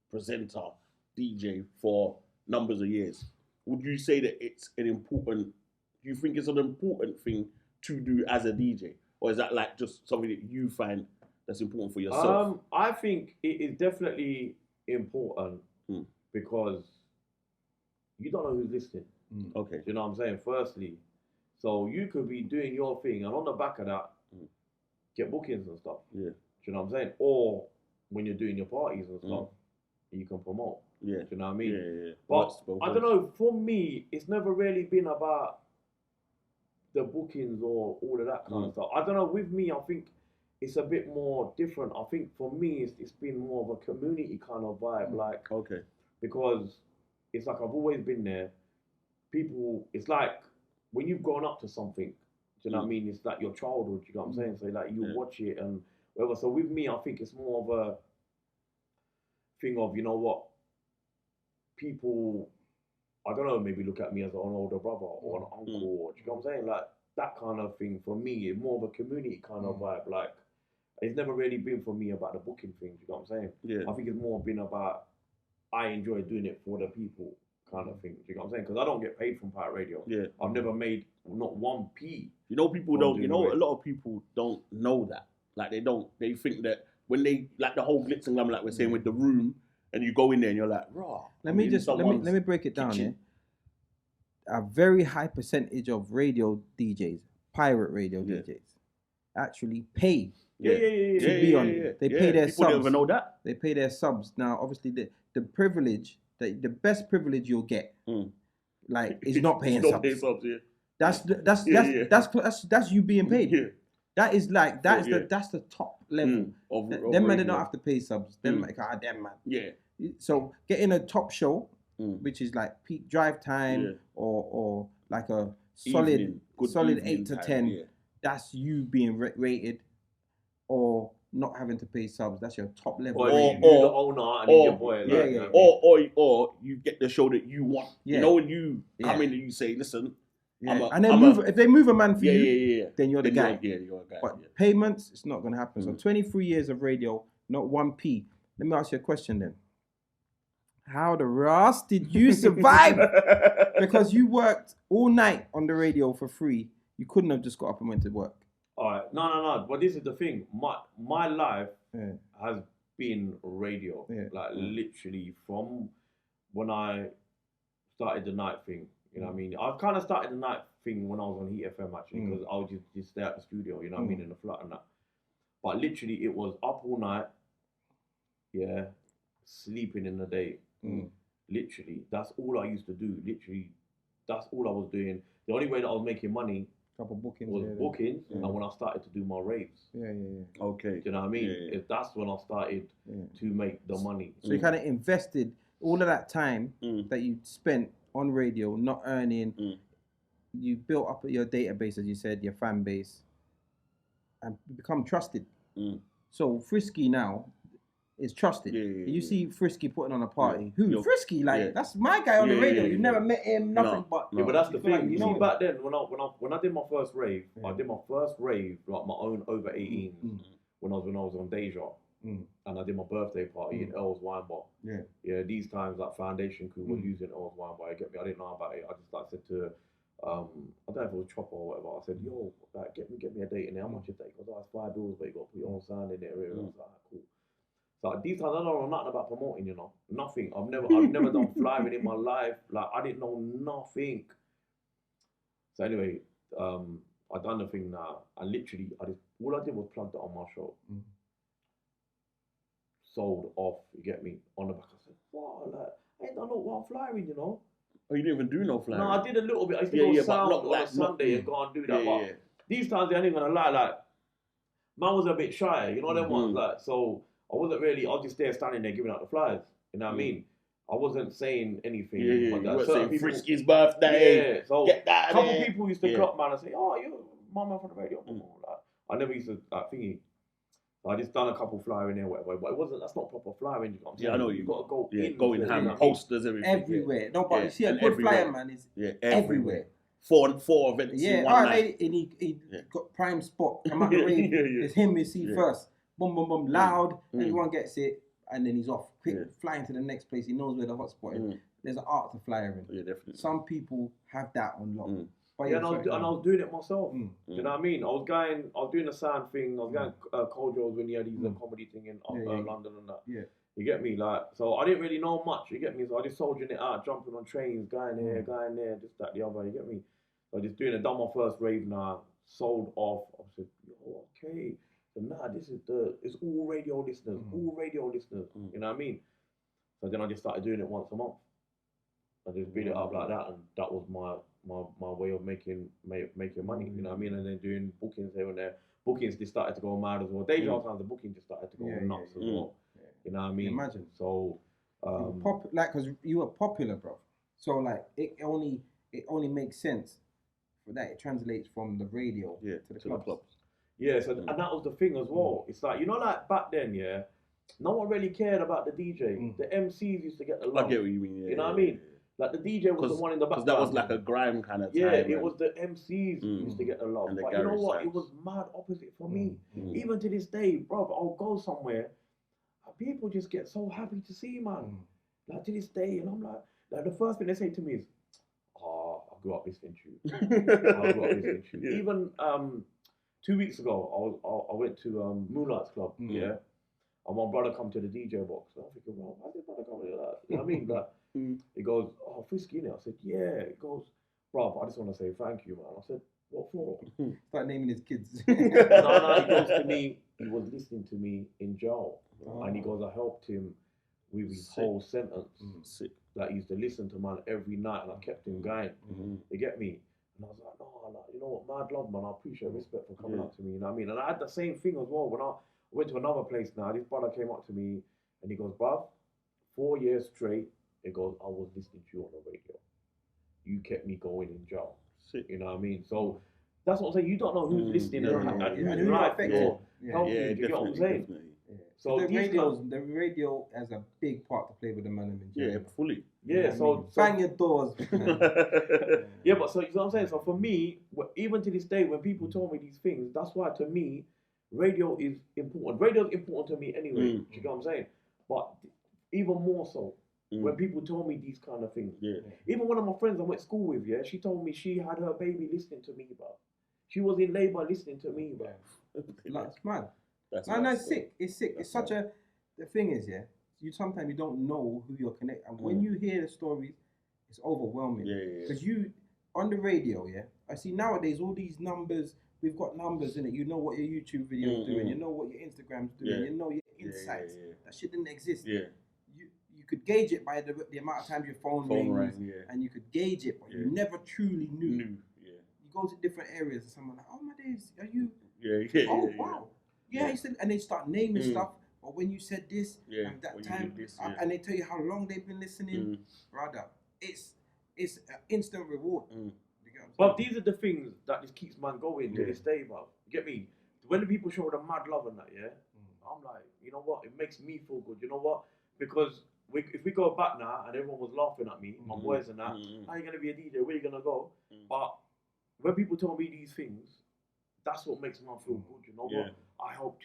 presenter, DJ for numbers of years. Would you say that do you think it's an important thing to do as a DJ? Or is that like just something that you find that's important for yourself? I think it is definitely important because you don't know who's listening. Okay. Do you know what I'm saying? Firstly, so you could be doing your thing and on the back of that, get bookings and stuff. Yeah. Do you know what I'm saying? Or when you're doing your parties and stuff, you can promote. Yeah. Do you know what I mean? Yeah. But I don't know, for me, it's never really been about the bookings or all of that kind of stuff. I don't know, with me, I think it's a bit more different. I think for me, it's been more of a community kind of vibe, like, because it's like I've always been there. People, it's like when you've grown up to something, do you know what I mean? It's like your childhood, you know what I'm saying? So like you watch it and whatever. So with me, I think it's more of a thing of, you know what, people, I don't know, maybe look at me as an older brother or an uncle, or, do you know what I'm saying? Like that kind of thing for me, it's more of a community kind of vibe. Like it's never really been for me about the booking thing, do you know what I'm saying? Yeah. I think it's more been about I enjoy doing it for the people kind of thing, do you know what I'm saying? Because I don't get paid from pirate radio. Yeah. I've never made not 1p. You know, people don't, you know, a lot of people don't know that. Like they think that when they, like the whole glitz and glam, like we're saying with the room, and you go in there and you're like, raw. Let me break it down here. a very high percentage of radio DJs, pirate radio Yeah. DJs, actually pay Yeah. to be on. They pay their People don't subs. even know that. They pay their subs. Now, obviously, the privilege, the best privilege you'll get, like, is not paying Don't subs. pay subs, yeah. That's you being paid. Yeah. That is like that's Yeah. the top level. Of Them man, they radio. don't have to pay subs. Them like them man. Yeah. So getting a top show, which is like peak drive time or like a solid Evening 8 to time, 10. yeah. That's you being rated, or not having to pay subs. That's your top level. Or you the owner and your boy. Yeah. Or you get the show that you want. Yeah. You know when you come in and you say, listen, Yeah. And then if they move a man for you, then you're the guy. You're a guy. But payments, it's not going to happen. So 23 years of radio, not 1p. Let me ask you a question then. How the Ross did you survive? Because you worked all night on the radio for free. You couldn't have just got up and went to work. All right. No. But this is the thing. My life has been radio. Yeah. Like literally from when I started the night thing. You know what I mean? I kind of started the night thing when I was on Heat FM actually, because I would just stay at the studio, you know what I mean, in the flat and that. But literally it was up all night, sleeping in the day. Literally, that's all I used to do. Literally, that's all I was doing. The only way that I was making money Couple bookings. was bookings, and when I started to do my raves. Yeah. Okay. Do you know what I mean? Yeah. That's when I started to make the money. So you kind of invested all of that time that you spent on radio, not earning. You built up your database, as you said, your fan base, and become trusted. So Frisky now is trusted. You see Frisky putting on a party. Who? Frisky, like that's my guy on the radio. You've never met him, nothing but. Yeah, but that's the thing. Like, you see, back then when I did my first rave, I did my first rave like my own over 18s when I was on Deja. And I did my birthday party in Earl's Wine Bar. Yeah. These times like Foundation Crew were using Earl's Wine Bar. You get me? I didn't know about it. I just like said to I don't know if it was Chopper or whatever. I said, yo, like get me a date in there. How much you take? Because it's $5, but you got to put your own sound in there. I was like, cool. So these times I don't know nothing about promoting, you know, nothing. I've never done flying in my life. Like I didn't know nothing. So anyway, I done the thing now, and literally, all I did was plug that on my show. Sold off, you get me, on the back. I said, wow, like, I ain't done no one flying, you know. Oh, you didn't even do no flying? No, I did a little bit. I used to go sound on a Sunday and go and do that. But these times, I ain't gonna lie, like, man was a bit shy, you know them ones, like, so I wasn't really, I was just there standing there giving out the flyers, you know what I mean? I wasn't saying anything. You like weren't certain saying people, Frisky's birthday. Yeah, so get that a couple there. people used to clock man and say, oh, you're my man from the radio. Like, I never used to, like, thingy. I just done a couple flyer in there, whatever, but it wasn't. That's not proper flyering. You know what I'm saying? I know you got to go in, go in hand, posters, everything. Everywhere. No, but you see, a good flyer man is everywhere. Four events in one night. And he got prime spot. Come out the rave. It's him. You see first. Boom, boom, boom. Loud. Everyone gets it, and then he's off. Quick, flying to the next place. He knows where the hot spot is. There's an art to flyering. Yeah, definitely. Some people have that on lock. But and I was doing it myself. Do you know what I mean? I was doing the sound thing. I was going Cold when he had his comedy thing in London and that. Yeah. You get me? Like, so I didn't really know much. You get me? So I just soldiering it out, jumping on trains, going here, this, that, the other. You get me? So I just done my first rave now, sold off. I said, yo, okay. So nah, it's all radio listeners, you know what I mean? So then I just started doing it once a month. I just built it up like that, and that was my way of making money, you know what I mean? And then doing bookings here and there. Bookings just started to go mad as well. Deja times the booking just started to go nuts as well. You know what I mean? Imagine. So because you were popular, bro. So like it only makes sense for that. It translates from the radio to the clubs. Yeah, so and that was the thing as well. It's like, you know, like back then, no one really cared about the DJ. The MCs used to get the love. I get what you mean. You know what I mean? Like the DJ was the one in the background. Because that was like a grime kind of time. Yeah, it was the MCs used to get the love. And but you know what? It was mad opposite for me. Even to this day, bro, I'll go somewhere, and people just get so happy to see, man. Like to this day, and I'm like the first thing they say to me is, "Oh, I grew up listening to you." Even 2 weeks ago, I went to Moonlight's Club, and my brother come to the DJ box. And I'm thinking, well, why did brother come to that? You know what I mean? Like, he goes, oh, Frisky, innit? I said, yeah. He goes, I just want to say thank you, man. I said, what for? Start naming his kids. No, he goes to me, he was listening to me in jail. And he goes, I helped him with his whole sentence. Sick. Like, he used to listen to man every night, and I kept him going. You get me? And I was like, no, like, you know what, mad love, man. I appreciate respect for coming up to me, you know what I mean? And I had the same thing as well. When I went to another place now, this brother came up to me, and he goes, bruv, 4 years straight, he goes, I was listening to you on the radio. You kept me going in jail. Sick. You know what I mean? So that's what I'm saying. You don't know who's listening and who's who right affected. for help you. Do you get what I'm saying? So the radio has a big part to play with the man in jail. Yeah, fully. Yeah, so bang your doors. Yeah, but so you know what I'm saying. So for me, even to this day, when people tell me these things, that's why to me, radio is important. Radio is important to me anyway. Do you get what I'm saying? But even more so when people tell me these kind of things. Yeah. Even one of my friends I went to school with, she told me she had her baby listening to me, bro. She was in labour listening to me, bro. That's mad. That's no, it's sick. It's sick. It's such a. The thing is, you sometimes you don't know who you're connected, and when you hear the stories, it's overwhelming. Because you on the radio, I see nowadays all these numbers. We've got numbers in it. You know what your YouTube video is doing. You know what your Instagram's doing. You know your insights. That shit didn't exist. You could gauge it by the amount of times your phone rings, and you could gauge it, but you never truly knew. You go to different areas, and someone like, oh my days, are you? Oh wow. He said, and they start naming stuff. But when you said this, and that time, and they tell you how long they've been listening, brother, it's an instant reward. But these are the things that just keeps man going to this day, bro. You get me? When the people show the mad love and that, I'm like, you know what? It makes me feel good. You know what? Because if we go back now and everyone was laughing at me, my boys and that, how you gonna be a DJ? Where you gonna go? But when people tell me these things, that's what makes man feel good. You know what? I helped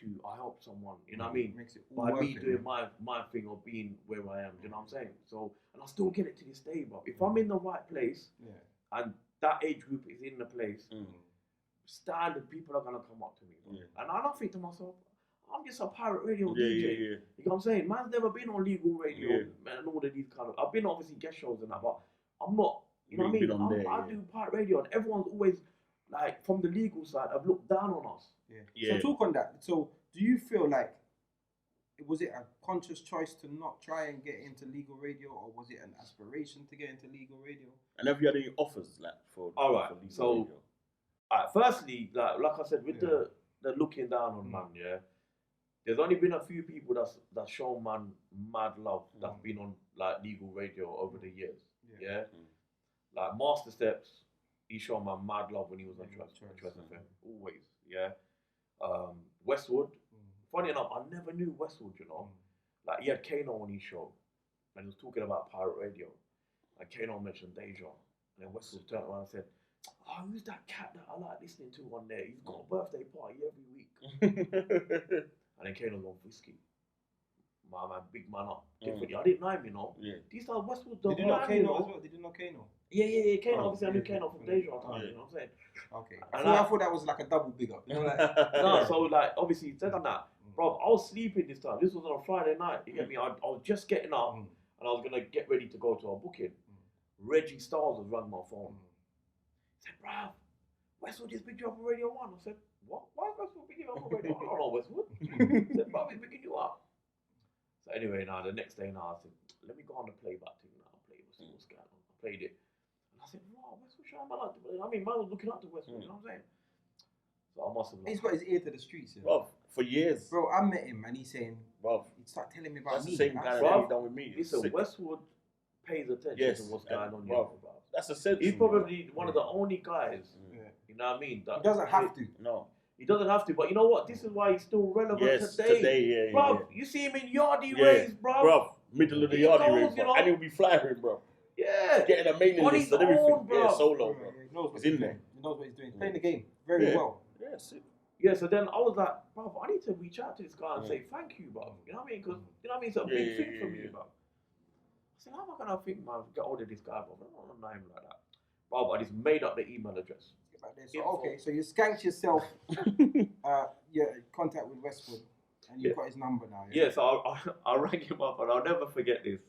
someone. You know what I mean? Makes it by me doing my thing or being where I am. You know what I'm saying? So, and I still get it to this day, bro. If I'm in the right place, and that age group is in the place, standard people are gonna come up to me. And I don't think to myself, I'm just a pirate radio DJ. You know what I'm saying? Man's never been on legal radio and all of these kind of. I've been obviously guest shows and that, but I'm not. You know what I mean? I do pirate radio, and everyone's always like from the legal side. I've looked down on us. So talk on that. So do you feel like was it a conscious choice to not try and get into legal radio, or was it an aspiration to get into legal radio? And have you had any offers like for? All right. For legal So, radio? Firstly, like I said, with the looking down on man, there's only been a few people that's shown man mad love that's been on like legal radio over the years. Like Master Steps, he showed man mad love when he was on Trust FM. Always, Westwood. Funny enough, I never knew Westwood, you know. Like, he had Kano on his show, and he was talking about pirate radio. And Kano mentioned Deja. And then Westwood turned around and said, oh, who's that cat that I like listening to on there? He's got a birthday party every week. And then Kano's on Frisky. My man, big man up. Differently. I didn't know him, you know. These are Westwood. Did you know Kano as well? Did you know Kano? Yeah. Kano, obviously I knew Kano from Deja. You know what I'm saying? Okay. I thought that was like a double big up. You know, like, no, so like, obviously, he said on that. Bro, I was sleeping this time. This was on a Friday night. You get me? I was just getting up and I was going to get ready to go to our booking. Reggie Styles has rang my phone. He said, bruv, Westwood just picked you up on Radio 1. I said, what? Why is Westwood picking you up on Radio 1? I don't know Westwood. He said, bruv, he's picking you up. So anyway, the next day I said, let me go on the playback thing now. I played what's going on. I played it. And I said, wow, Westwood show, man. I mean, man was looking up to Westwood, you know what I'm saying? So I must have. He's got his ear to the streets, Bro, for years. Bro, I met him and he's saying, bro, he'd start telling me about that's me. That's the same kind of thing he's done with me. Listen, Westwood pays attention to what's going on here, bro. That's essential. He's probably one of the only guys, you know what I mean? That he doesn't have to. No. He doesn't have to, but you know what? This is why he's still relevant today. Bro, you see him in yardie race, bro. Bro, middle of the yardie race, bro. And he'll be flying, bro. Yeah. Getting a mailing list and everything. Yeah, solo, bro. He knows what he's in there. He knows what he's doing. He's playing the game very well. Yeah, sick. Yeah, so then I was like, bro, I need to reach out to this guy and say thank you, bro. You know what I mean? Because, you know what I mean? It's a big thing for me, bro. I said, how am I going to think, man, get hold of this guy, bro? I don't know him like that. Bro, I just made up the email address. So, okay, so you skanked yourself, contact with Westwood, and you've got his number now. Yeah, so I rang him up, and I'll never forget this.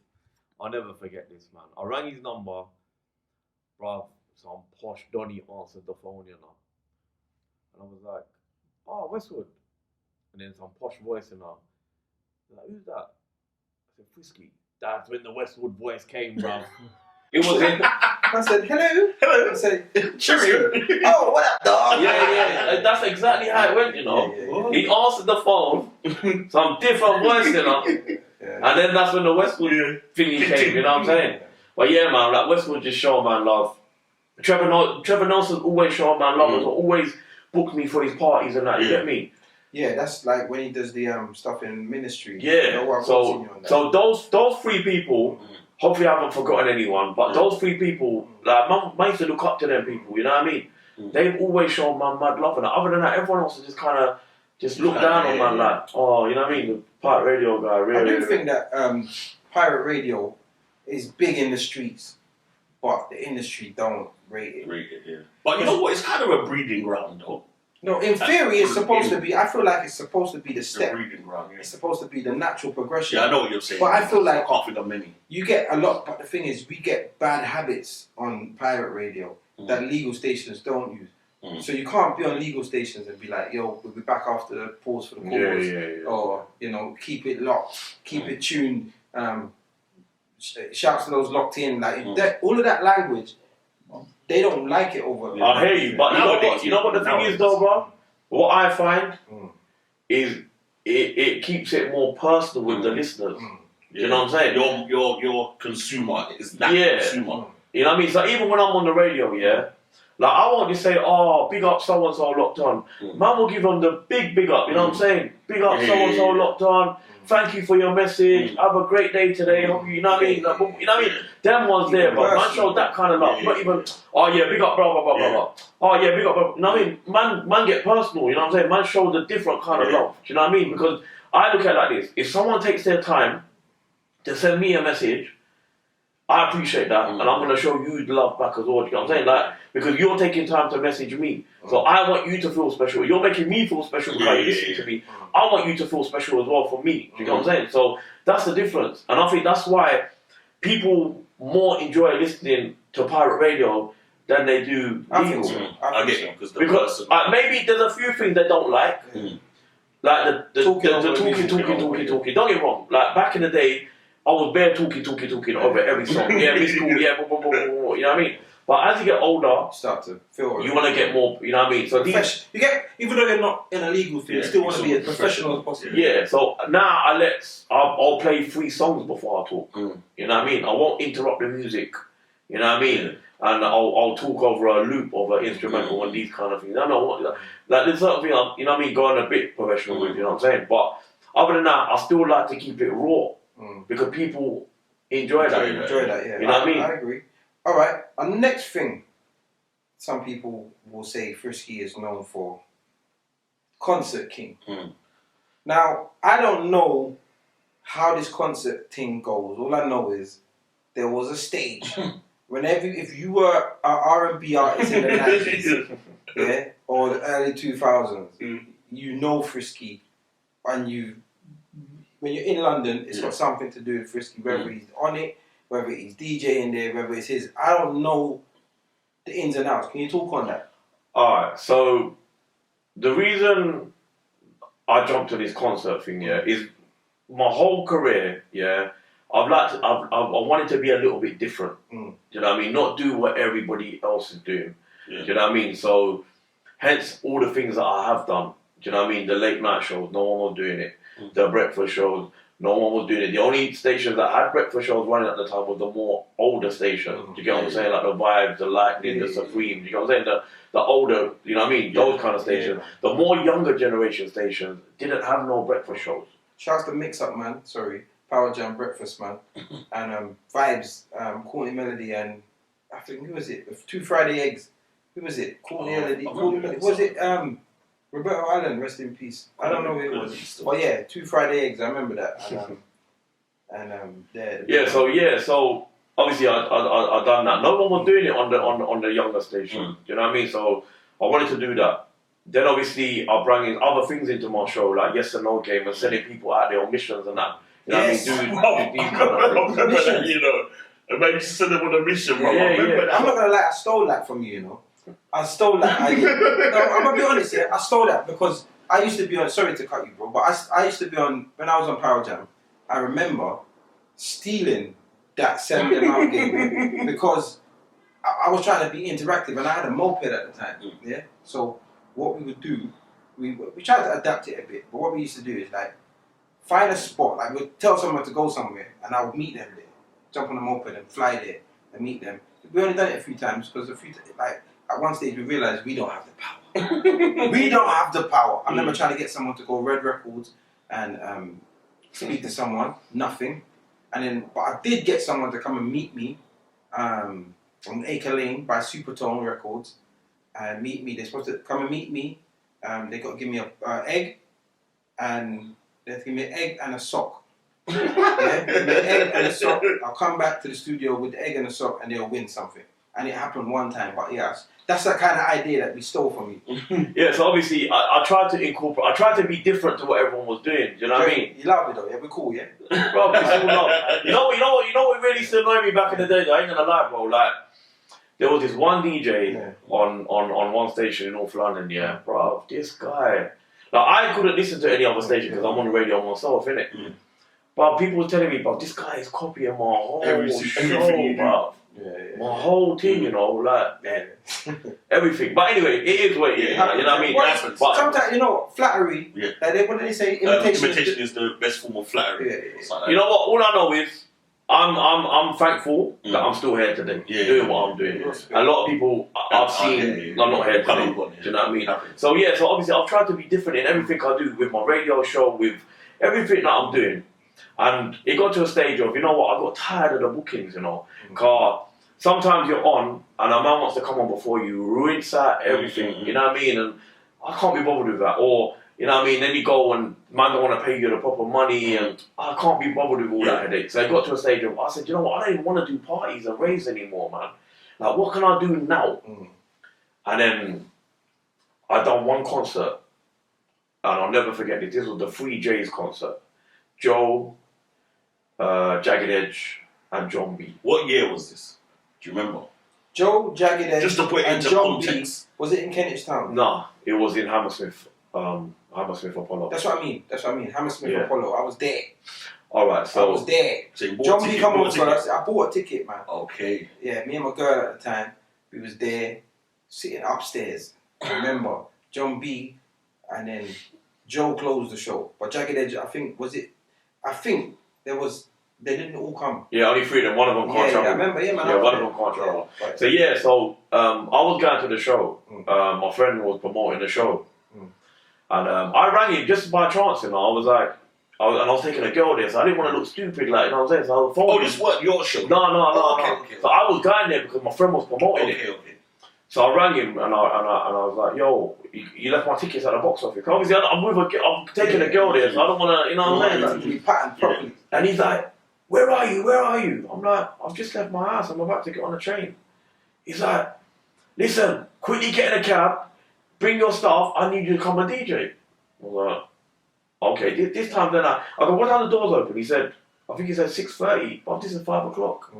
Man. I rang his number, bro. some posh Donny answered the phone, you know. And I was like, oh, Westwood. And then some posh voice, you know. Like, who's that? I said, Frisky. That's when the Westwood voice came, bro. It was in. I said, hello. Hello. I said, Cheerio. oh, what up, dog? Yeah. That's exactly how it went, you know. Yeah. He answered the phone, some different voice, you know. And then that's when the Westwood thingy came, you know what I'm saying? But yeah, man, like Westwood just show man love. Trevor Nelson's always show man love. He's always booked me for his parties and that, you get me? Yeah, that's like when he does the stuff in ministry. Yeah. So those three people, hopefully I haven't forgotten anyone, but those three people, like man used to look up to them people, you know what I mean? They've always shown man mad love, and other than that, everyone else is just kind of look down on man like, oh, you know what I mean? The pirate radio guy, really. I do think that pirate radio is big in the streets, but the industry don't rate it. Yeah. But you know what? It's kind of a breeding ground, though. No, in theory, it's supposed to be. I feel like it's supposed to be the step. The breeding ground, yeah. It's supposed to be the natural progression. Yeah, I know what you're saying. But I feel like I can't think of many. You get a lot, but the thing is, we get bad habits on pirate radio that legal stations don't use. So you can't be on legal stations and be like, yo, we'll be back after the pause for the calls. Or, you know, keep it locked, keep it tuned. Shouts to those locked in. Like, all of that language, they don't like it over. I hear you, but you know what the thing is though, bro? What I find is it keeps it more personal with the listeners. You know what I'm saying? Your consumer is that consumer. You know what I mean? So even when I'm on the radio, like I won't just say, oh, big up so and so locked on. Man will give them the big up. You know what I'm saying? Big up so and so locked on. Thank you for your message. Have a great day today. Hope you know what I mean. Like, you know what I mean? Them ones there, but man showed that kind of love. Not even, oh yeah, big up, blah blah blah blah blah. Oh yeah, big up, blah. You know what I mean? Man get personal. You know what I'm saying? Man showed a different kind of love. Do you know what I mean? Because I look at it like this: if someone takes their time to send me a message, I appreciate that, and I'm gonna show you the love back as well. You know what I'm saying? Like, because you're taking time to message me, so I want you to feel special. You're making me feel special because you listen to me. I want you to feel special as well for me. You know what I'm saying? So that's the difference, and I think that's why people more enjoy listening to pirate radio than they do legal. I get it because maybe there's a few things they don't like, like the talking. Don't get me wrong. Like back in the day, I was bare talking over every song. Yeah, Miss Cool, yeah, you know what I mean? But as you get older, start to feel you want to get more, you know what I mean? So you get, even though you're not in a legal field, you still want to be as professional as possible. Yeah, so now I'll play 3 songs before I talk. You know what I mean? I won't interrupt the music. You know what I mean? And I'll talk over a loop of an instrumental and these kind of things. I know what, like there's certain thing, you know what I mean, going a bit professional with, you know what I'm saying? But other than that, I still like to keep it raw. Because people enjoy that. Yeah. You know what I mean? I agree. All right. And the next thing, some people will say Frisky is known for Concert King. Now, I don't know how this concert thing goes. All I know is there was a stage. If you were an R&B artist in the 90s, or the early 2000s, you know Frisky, and when you're in London, it's got something to do with Frisky, whether he's on it, whether he's DJing there, whether it's his. I don't know the ins and outs. Can you talk on that? Alright, so the reason I jumped to this concert thing, is my whole career, I wanted to be a little bit different. Do you know what I mean? Not do what everybody else is doing. Do you know what I mean? So, hence all the things that I have done. Do you know what I mean? The late night shows, no one was doing it. The breakfast shows, no one was doing it. The only stations that had breakfast shows running at the time was the more older stations. Do you get what I'm saying? Like the Vibes, the Lightning, the Supreme. Do you get what I'm saying? The older, you know what I mean? Those kind of stations. The more younger generation stations didn't have no breakfast shows. Shouts to Mix Up, man. Sorry. Power Jam Breakfast, man. And Vibes, Courtney Melody, and I think, who was it? 2 Friday Eggs. Who was it? Courtney Melody. Was it Roberto Island, rest in peace. I don't know who it was. But yeah, 2 Friday Eggs, I remember that. So obviously I done that. No one was doing it on the younger station. You know what I mean? So I wanted to do that. Then obviously I brought in other things into my show, like Yes or No Game, and sending people out there on missions and that. You know what I mean? And man used to send them on a mission, bro. Yeah, I remember that. I'm not gonna lie, I stole that from you, you know. I stole that idea. No, I'm gonna be honest here. I stole that because I used to be on. Sorry to cut you, bro, but I used to be on when I was on Power Jam. I remember stealing that send them out game because I was trying to be interactive and I had a moped at the time. Yeah. So what we would do, we tried to adapt it a bit, but what we used to do is like find a spot, like we'd tell someone to go somewhere and I would meet them there, jump on a moped and fly there and meet them. We only done it a few times because like at one stage we realised we don't have the power. We don't have the power. I remember trying to get someone to go Red Records and speak to someone, nothing. And then, but I did get someone to come and meet me from Acre Lane by Supertone Records and meet me. They're supposed to come and meet me. They got to give me an egg and they had to give me an egg and a sock. Yeah, give me an egg and a sock. I'll come back to the studio with the egg and a sock and they'll win something. And it happened one time, but yes, that's the kind of idea that we stole from you. Yeah, so obviously I tried to incorporate, I tried to be different to what everyone was doing. Do you know what I mean? You love it though, yeah? We're cool, yeah? Bro, it's all love. You know what really used to annoy me back in the day? I ain't gonna lie, bro. Like, there was this one DJ on one station in North London, yeah, bro. This guy, like, I couldn't listen to any other station because I'm on the radio myself, innit? But people were telling me, bro, this guy is copying my whole show, bro. My whole team, you know, like everything. But anyway, it is what it is. You know what I mean? But sometimes, you know, flattery. Yeah. Like what do they say? Imitation is the best form of flattery. Yeah. You know what? All I know is I'm thankful that I'm still here today, doing what I'm doing. A lot of people I've seen are not here today. Do you know what I mean? So yeah, so obviously I've tried to be different in everything I do with my radio show, with everything that I'm doing. And it got to a stage of, you know what, I got tired of the bookings, you know. Cause sometimes you're on and a man wants to come on before you, ruins that, everything, you know what I mean? And I can't be bothered with that. Or, you know what I mean, then you go and man don't want to pay you the proper money and I can't be bothered with all that headache. So it got to a stage of, I said, you know what, I don't even want to do parties and raves anymore, man. Like, what can I do now? And then I done one concert and I'll never forget this. This was the Free J's concert. Joe, Jagged Edge, and John B. What year was this? Do you remember? Joe, Jagged Edge, just to put it and into John context. B. Was it in Kentish Town? Nah, it was in Hammersmith. Hammersmith Apollo. That's what I mean. Hammersmith Apollo. I was there. All right, so I was there. So John B. come on first. I bought a ticket, man. Okay. Yeah, me and my girl at the time, we was there, sitting upstairs. I remember John B. and then Joe closed the show. But Jagged Edge, I think they didn't all come. Yeah, only three of them. One of them can't travel. Yeah, I remember. Yeah, man. Yeah, one of them can't travel. Right. So I was going to the show. My friend was promoting the show, and I rang him just by chance. You know, I was taking a girl there, so I didn't want to look stupid. Like, you know what I'm saying? So I was phoned. Oh, this wasn't your show. No. Okay. So I was going there because my friend was promoting it. Okay. So I rang him and I was like, yo, you left my tickets at the box office. Obviously, I'm taking a girl there, so I don't want to, you know what I'm saying? Properly. And he's like, where are you? I'm like, I've just left my house. I'm about to get on the train. He's like, listen, quickly get in a cab, bring your stuff. I need you to come and DJ. I was like, okay. This time then I go, what time the doors open? He said, I think he said 6:30, but this is 5 o'clock.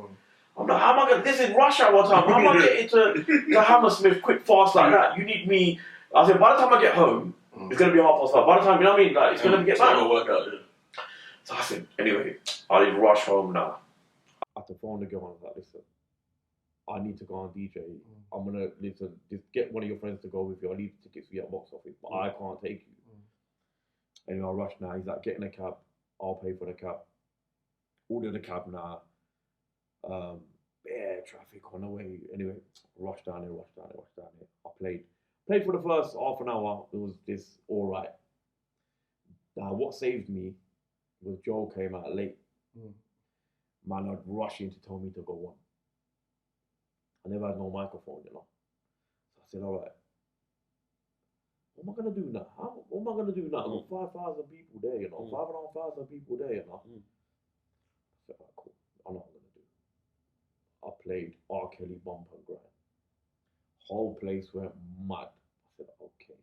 I'm like, how am I going to, this is rush hour time. How am I getting to Hammersmith quick, fast like that? You need me. I said, by the time I get home, it's going to be 5:30. By the time, you know what I mean? Like, it's going to get back. Work out, yeah. So I said, anyway, I need to rush home now. I had to phone the girl and I was like, listen, I need to go on DJ. I'm going to, listen, just get one of your friends to go with you. I need tickets for your box office, but I can't take you. Anyway, I rush now. He's like, get in a cab. I'll pay for the cab. Order the cab now. Traffic on the way. Anyway, rush down there. I played for the first half an hour. It was this all right. Now, what saved me was Joel came out late. Man, I'd rush in to tell me to go on. I never had no microphone, you know. So I said, all right. What am I gonna do now? What am I gonna do now? I've got 5,000 people there, you know. 5,500 people there, you know. I said, all right, cool. I know what I'm gonna do. I played R. Kelly Bump and Grind. Whole place went mad. I said, okay.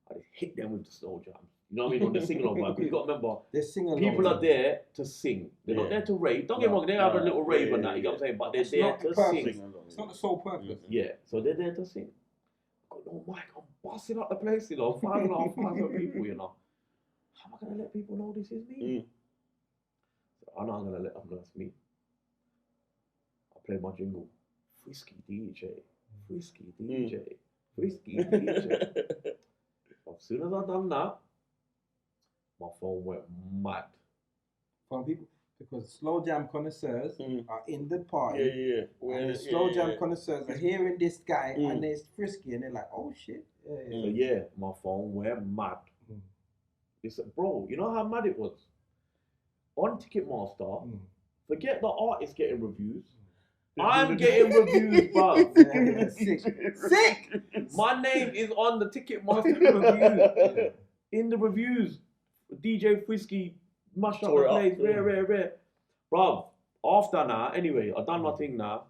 I just hit them with the slow jams. You know what I mean? On the sing-along vibe. Because you got to remember, They're singing. people are there to sing. They're not there to rave. Don't get me wrong, they have a little rave and that, you know what I'm saying? But they're there to sing. It's not the sole purpose. Yeah, so they're there to sing. Got no mic, I'm busting up the place, you know, 5,500 people, you know. How am I going to let people know this is me? So I know I'm going to let them know it's me. I play my jingle. Frisky DJ. Frisky DJ. Frisky DJ. As soon as I done that, my phone went mad. From people, because slow jam connoisseurs are in the party. Yeah. And the slow jam connoisseurs are hearing this guy and there's Frisky and they're like, oh shit. So yeah, my phone went mad. Listen, bro, you know how mad it was? On Ticketmaster, forget the artist getting reviews. I'm getting reviews, bro. Sick. My name is on the Ticketmaster reviews. In the reviews, DJ Frisky mashed up the place, rare. Bro, after now, anyway, I done my thing now,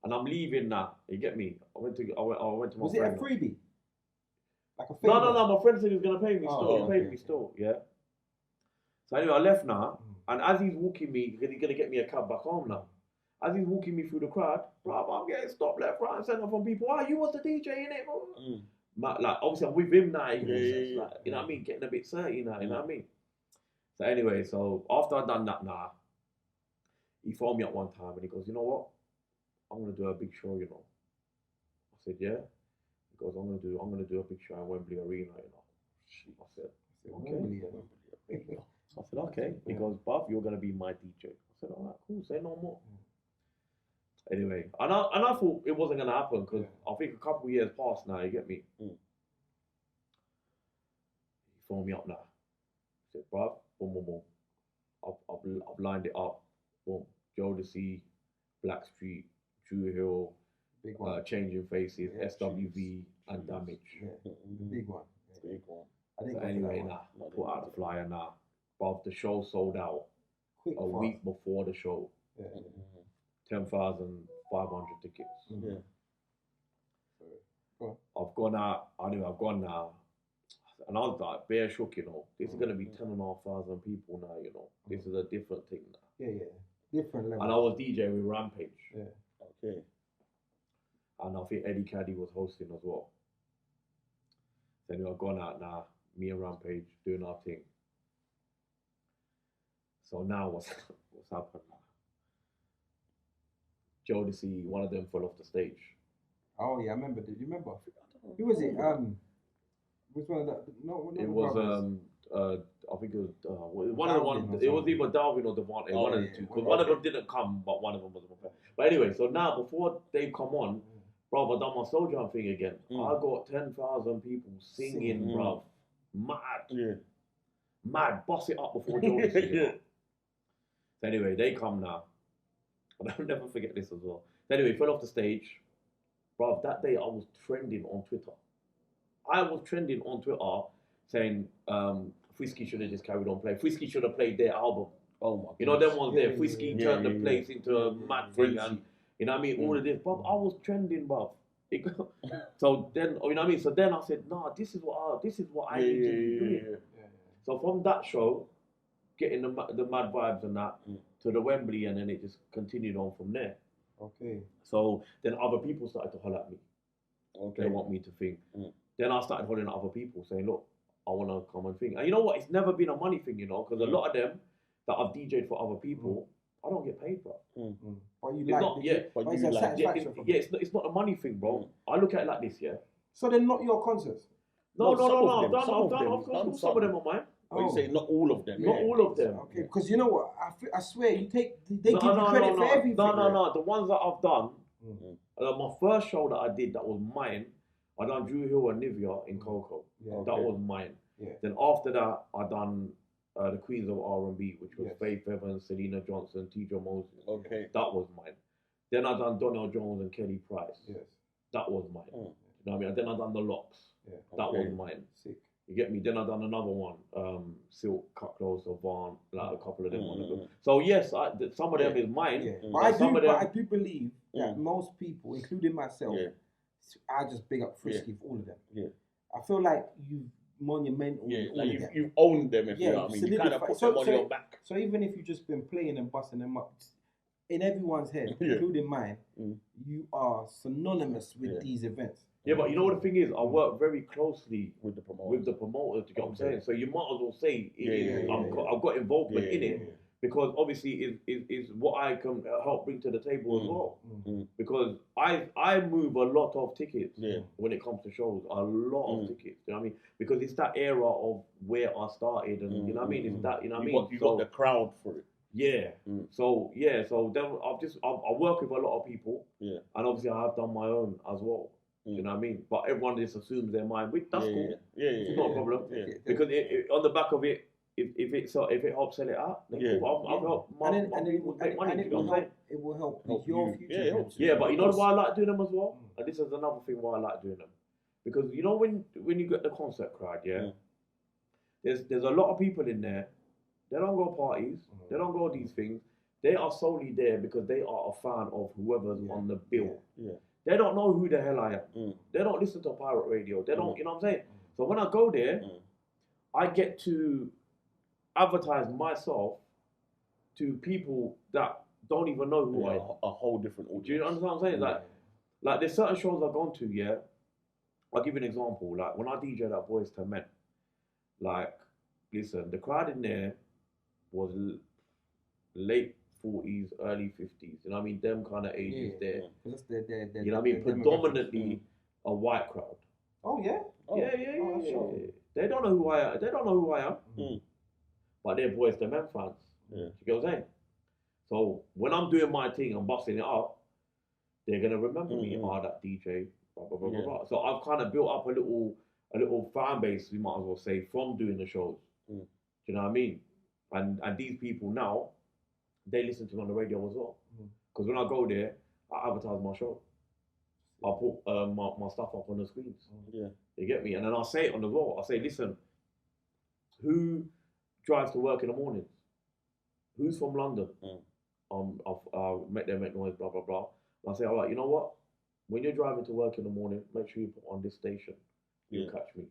and I'm leaving now. You get me? I went to my Was friend. Was it a freebie? Like a favor? No. My friend said he was gonna pay me still. He paid me still. Yeah. So anyway, I left now, and as he's walking me, because he's gonna get me a cab back home now. As he's walking me through the crowd, bro, I'm getting stopped left, right, and centre from people. Oh, you was the DJ in it, bro. Like obviously I'm with him now. Like, you know what I mean? Getting a bit dirty now. You know what I mean? So anyway, so after I done that now, he phoned me up one time and he goes, you know what? I'm gonna do a big show, you know. I said, yeah. He goes, I'm gonna do a big show in Wembley Arena, you know. I said, okay. I said, okay. He goes, Buff, you're gonna be my DJ. I said, all right, cool. Say no more. Anyway, and I thought it wasn't gonna happen because I think a couple of years passed now. You get me? He phoned me up now. I said, bruv, boom. I've lined it up. Boom. Jodeci, Blackstreet, Drew Hill, Changing Faces, SWV, and Damage. The big one. Big one. So anyway, put out the flyer now. Bruv, the show sold out a week before the show. 10,500 tickets. I've gone out. I've gone now. And I was like, bare shook, you know. This is going to be 10,500 people now, you know. This is a different thing now. Yeah. Different level. And I was DJ with Rampage. Yeah. Okay. And I think Eddie Caddy was hosting as well. So anyway, I've gone out now. Me and Rampage doing our thing. So now what's happened now? Jodeci, one of them fell off the stage. Oh yeah, I remember. Did you remember? Who was it? Which one of that? No, it was I think it was one of the one. It was either Darwin or Devante, one of the two. Because one of them didn't come, but one of them was a. But anyway, so now before they come on, bro, I done my soul jam thing again. I got 10,000 people singing, bro. Mad. Yeah. Mad. Boss it up before Jodeci. You know? So anyway, they come now. And I'll never forget this as well. So anyway, fell off the stage. Bro, that day I was trending on Twitter. I was trending on Twitter saying Frisky should have just carried on playing. Frisky should have played their album. Oh my god. You know them ones there. Frisky turned the place into a mad thing and you know what I mean? All of this. Bro, I was trending, bro. So then, you know what I mean? So then I said, nah, this is what I need to be doing. So from that show, getting the mad vibes and that to the Wembley, and then it just continued on from there. Okay. So then other people started to holler at me. Okay. They want me to think. Then I started holding at other people saying, look, I want to come and think. And you know what? It's never been a money thing, you know, because a lot of them that I've DJed for other people, I don't get paid, bro. But you it's like, not, but you like, it's not a money thing, bro. I look at it like this, yeah. So they're not your concerts? No. I've done, of course, some of them are mine. Oh, you say not all of them? Not all of them. Okay, because you know what? I swear, they give you credit for everything. No. The ones that I've done, my first show that I did that was mine, I done Drew Hill and Nivea in Coco. That was mine. Then after that, I done the Queens of R&B, which was Faith Evans, Selena Johnson, T.J. Moses. Okay. That was mine. Then I done Donnell Jones and Kelly Price. That was mine. You know what I mean? And then I done the Locks. That was mine. Sick. You get me? Then I done another one, Silk, Cut Close, Savant, like a couple of them. So yes, some of them is mine. But I do believe that most people, including myself, I just big up Frisky for all of them. I feel like you've monumental. Yeah, all like of them. you've owned them, if Yeah, you know what I mean. You kind of solidified. put them on your back. So even if you've just been playing and busting them up, in everyone's head, Yeah. including mine, you are synonymous with these events. Yeah, but you know what the thing is? I work very closely with the promoters. Do you get what I'm saying? So you might as well say I've got involvement in it. Yeah. Because obviously is what I can help bring to the table as well. Because I move a lot of tickets when it comes to shows, a lot of tickets. You know what I mean? Because it's that era of where I started, and you know what I mean. It's that you know what I mean. You got the crowd for it. Yeah. So then I work with a lot of people. Yeah. And obviously I have done my own as well. You know what I mean? But everyone just assumes they're mine, which that's cool. Yeah. It's not a problem. Yeah. Because on the back of it. If it helps sell it out, then cool. I've helped my people make money. It will help with your future. Yeah, but you know why I like doing them as well? And this is another thing why I like doing them. Because you know when you get the concert crowd, there's a lot of people in there. They don't go parties. They don't go these things. They are solely there because they are a fan of whoever's on the bill. Yeah. They don't know who the hell I am. They don't listen to pirate radio. They don't, you know what I'm saying? So when I go there, I get to advertise myself to people that don't even know who I am. A whole different audience. Do you understand what I'm saying? Like there's certain shows I've gone to, I'll give you an example. Like when I DJ that Boys to Men, like, listen, the crowd in there was late 40s, early 50s. You know what I mean? Them kind of ages there. You know what I mean? Predominantly a white crowd. Oh, yeah? Yeah. They don't know who I am. They don't know who I am. But they're Boys to Men fans. You get what I'm saying? So when I'm doing my thing and busting it up, they're gonna remember me. That DJ. Blah, blah, blah, blah. So I've kind of built up a little fan base, we might as well say, from doing the shows. Do you know what I mean? And these people now, they listen to me on the radio as well. Because when I go there, I advertise my show. I put my stuff up on the screens. You get me? And then I'll say it on the wall. I'll say, listen, who drives to work in the mornings? Who's from London? I've met them at noise, blah, blah, blah. And I say, all right, you know what? When you're driving to work in the morning, make sure you put on this station. You'll catch me.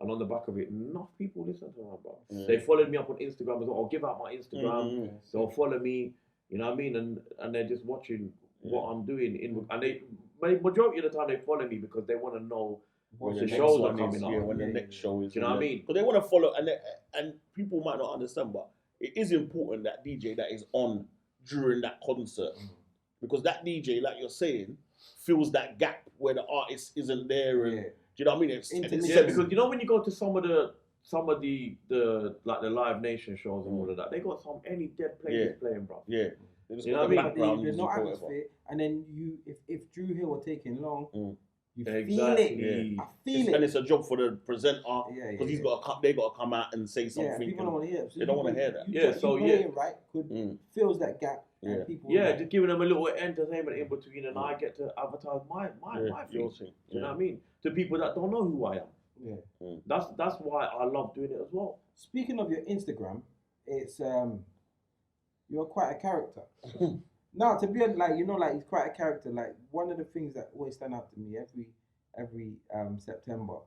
And on the back of it, enough people listen to me, bro. They followed me up on Instagram as well. I'll give out my Instagram. They'll follow me, you know what I mean? And they're just watching what I'm doing. And they, majority of the time, they follow me because they want to know when the shows are coming up. Yeah, when the next show is. Do you know what I mean? Because they want to follow, and people might not understand, but it is important that DJ that is on during that concert. Because that DJ, like you're saying, fills that gap where the artist isn't there. And, do you know what I mean? Because you know when you go to some of the like the Live Nation shows and all of that, they got any dead players playing, bro. Yeah. You know what I mean? There's no atmosphere, and then if Drew Hill are taking long, you feel it. Yeah. I feel it. And it's a job for the presenter because they got to come out and say something. Yeah, people don't want to hear it. So they don't want to hear that. Playing right fills that gap. Yeah, people just giving them a little entertainment in between, and I get to advertise my thing. You know what I mean? To people that don't know who I am. Yeah. That's why I love doing it as well. Speaking of your Instagram, it's you're quite a character. No, to be honest, like he's quite a character. Like one of the things that always stand out to me every September,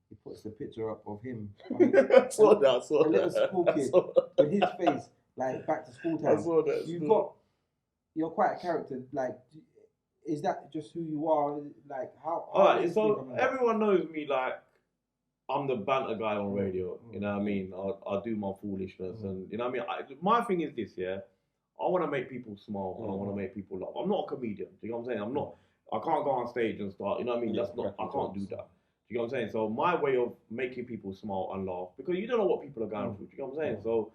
he puts the picture up of him. I saw that. A little school kid with his face, like back to school time. I saw that. You're quite a character. Like, is that just who you are? Like how? Alright, so everyone knows me. Like, I'm the banter guy on radio. You know what I mean? I do my foolishness, and you know what I mean. My thing is this, I want to make people smile and I want to make people laugh. I'm not a comedian. Do you know what I'm saying? I can't go on stage and start. You know what I mean? I can't do that. Do you know what I'm saying? So my way of making people smile and laugh, because you don't know what people are going through. Do you know what I'm saying? So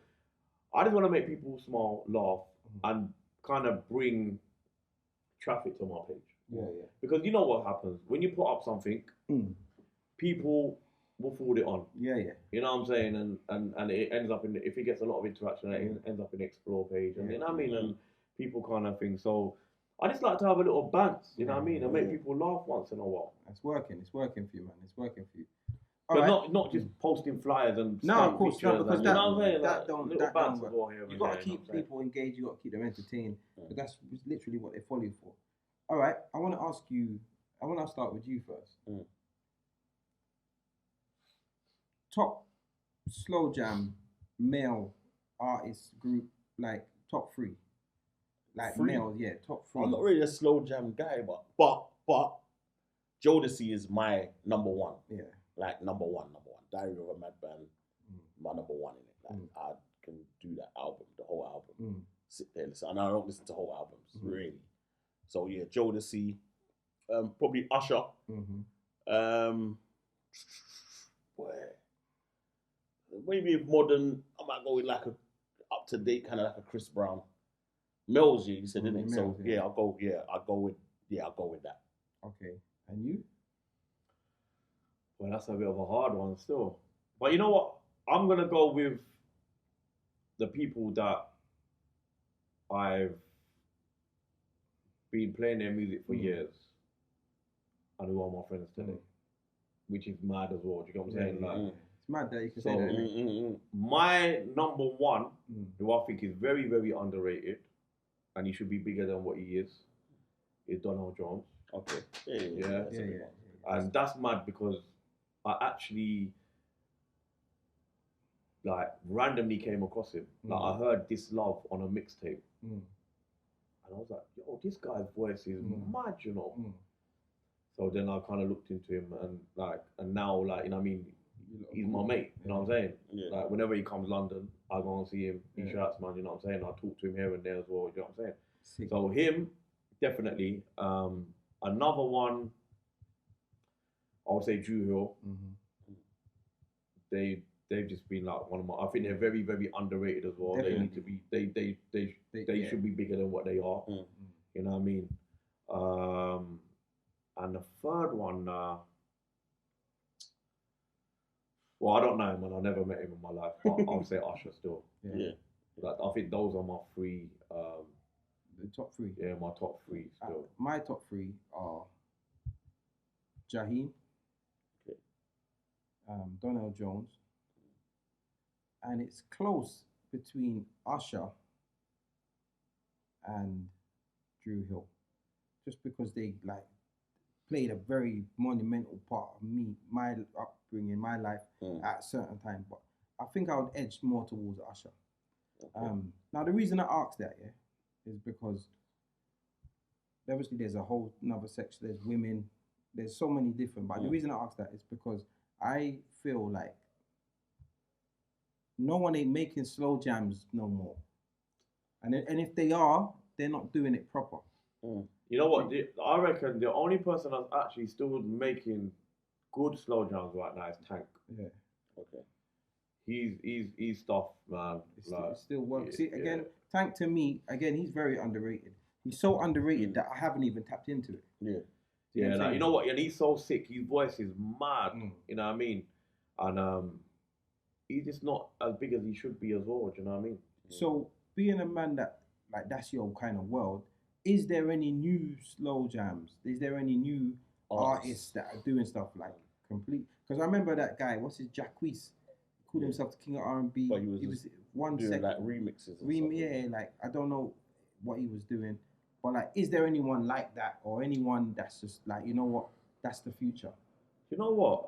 I just want to make people smile, laugh, and kind of bring traffic to my page. Because you know what happens when you put up something, people will forward it on. You know what I'm saying? And it ends up if it gets a lot of interaction, it ends up in the explore page. And you know what I mean? And people kind of think. So I just like to have a little bants, you know what I mean? And make people laugh once in a while. It's working for you, man. It's working for you. But not just posting flyers and no, of course not, because that don't work. You got to keep people engaged. You got to keep them entertained. But that's literally what they follow you for. All right, I want to start with you first. top slow jam male artist group, like top three. Like Three? male, yeah, top three. I'm not really a slow jam guy, but Jodeci is my number one. Yeah. Like number one. Diary of a Madman, my number one in it. Like I can do that album, the whole album. Sit there, listen. And I don't listen to whole albums, really. So yeah, Jodeci, probably Usher. Maybe modern, I might go with like a up to date kind of like a Chris Brown. Mel's, you said, didn't it? So yeah, I'll go with that. Okay. And you? Well, that's a bit of a hard one still. But you know what? I'm gonna go with the people that I've been playing their music for years and who are my friends today. Which is mad as well. Do you get what I'm saying? Like, it's mad that you can say that. My number one, who I think is very, very underrated, and he should be bigger than what he is Donald Jones. Okay. Yeah. And that's mad because I actually like randomly came across him. Like I heard This Love on a mixtape. And I was like, yo, this guy's voice is mad, you know. So then I kind of looked into him and now like, you know what I mean, he's my mate, you know what I'm saying? Yeah. Like whenever he comes to London, I go and see him, he shouts, man, you know what I'm saying? I talk to him here and there as well, you know what I'm saying? Sick. So him, definitely. Another one, I would say Drew Hill. They've just been like one of my. I think they're very, very underrated as well. Definitely. They need to be. They should be bigger than what they are. You know what I mean? And the third one, well, I don't know him, man. I never met him in my life, but I'll say Usher still. Yeah. Like, I think those are my three. The top three. Yeah, my top three still. My top three are Jaheim, Donald Jones, and it's close between Usher and Drew Hill, just because they like played a very monumental part of my upbringing, my life at a certain time. But I think I would edge more towards Usher. Okay. Now the reason I asked that, is because obviously there's a whole another section. There's women. There's so many different. But the reason I asked that is because I feel like no one ain't making slow jams no more, and if they are, they're not doing it proper. You know what? I reckon the only person that's actually still making good slow jams right now is Tank. Yeah. Okay. He's stuff, man. It still works. See, again, Tank to me, again, he's very underrated. He's so underrated that I haven't even tapped into it. Yeah. Yeah, like, you know what? And he's so sick. His voice is mad. You know what I mean? And he's just not as big as he should be as well. Do you know what I mean? So being a man that's your kind of world, is there any new slow jams? Is there any new artists that are doing stuff like complete? Because I remember that guy. What's his Jacquees? Called himself the king of R&B. But he was 1 second like remixes. Like I don't know what he was doing, but like, is there anyone like that or anyone that's just like, you know what, that's the future? You know what?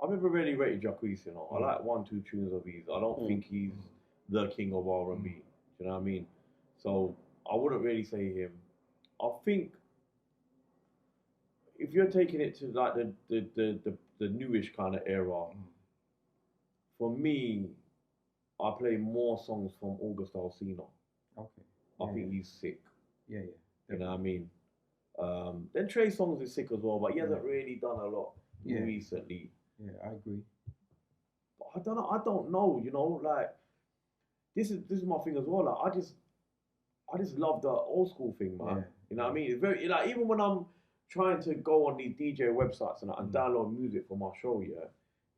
I've never really rated Jacquees. You know, I like 1-2 tunes of his. I don't think he's the king of R&B. Do you know what I mean? So I wouldn't really say him. I think if you're taking it to like the newish kind of era. For me, I play more songs from August Alsina. Okay. I think he's sick. Yeah. You know what I mean? Then Trey Songz is sick as well, but he hasn't really done a lot recently. Yeah, I agree. But I don't know, you know, like this is my thing as well. Like I just love the old school thing, man. Yeah. You know what I mean? It's very like, even when I'm trying to go on these DJ websites and download music for my show,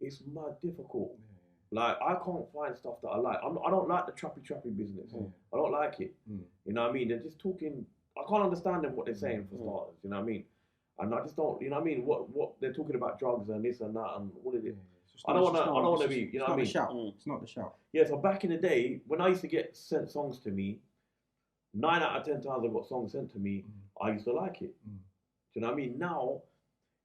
it's mad difficult. Like, I can't find stuff that I like. I don't like the trappy business. I don't like it. You know what I mean? They're just talking. I can't understand them what they're saying for starters. You know what I mean? And I just don't. You know what I mean? What they're talking about drugs and this and that and what is it? I don't want to be. You know what I mean? It's not the shout. Yeah. So back in the day, when I used to get sent songs to me, 9 out of 10 times I got songs sent to me, I used to like it. Do you know what I mean? Now,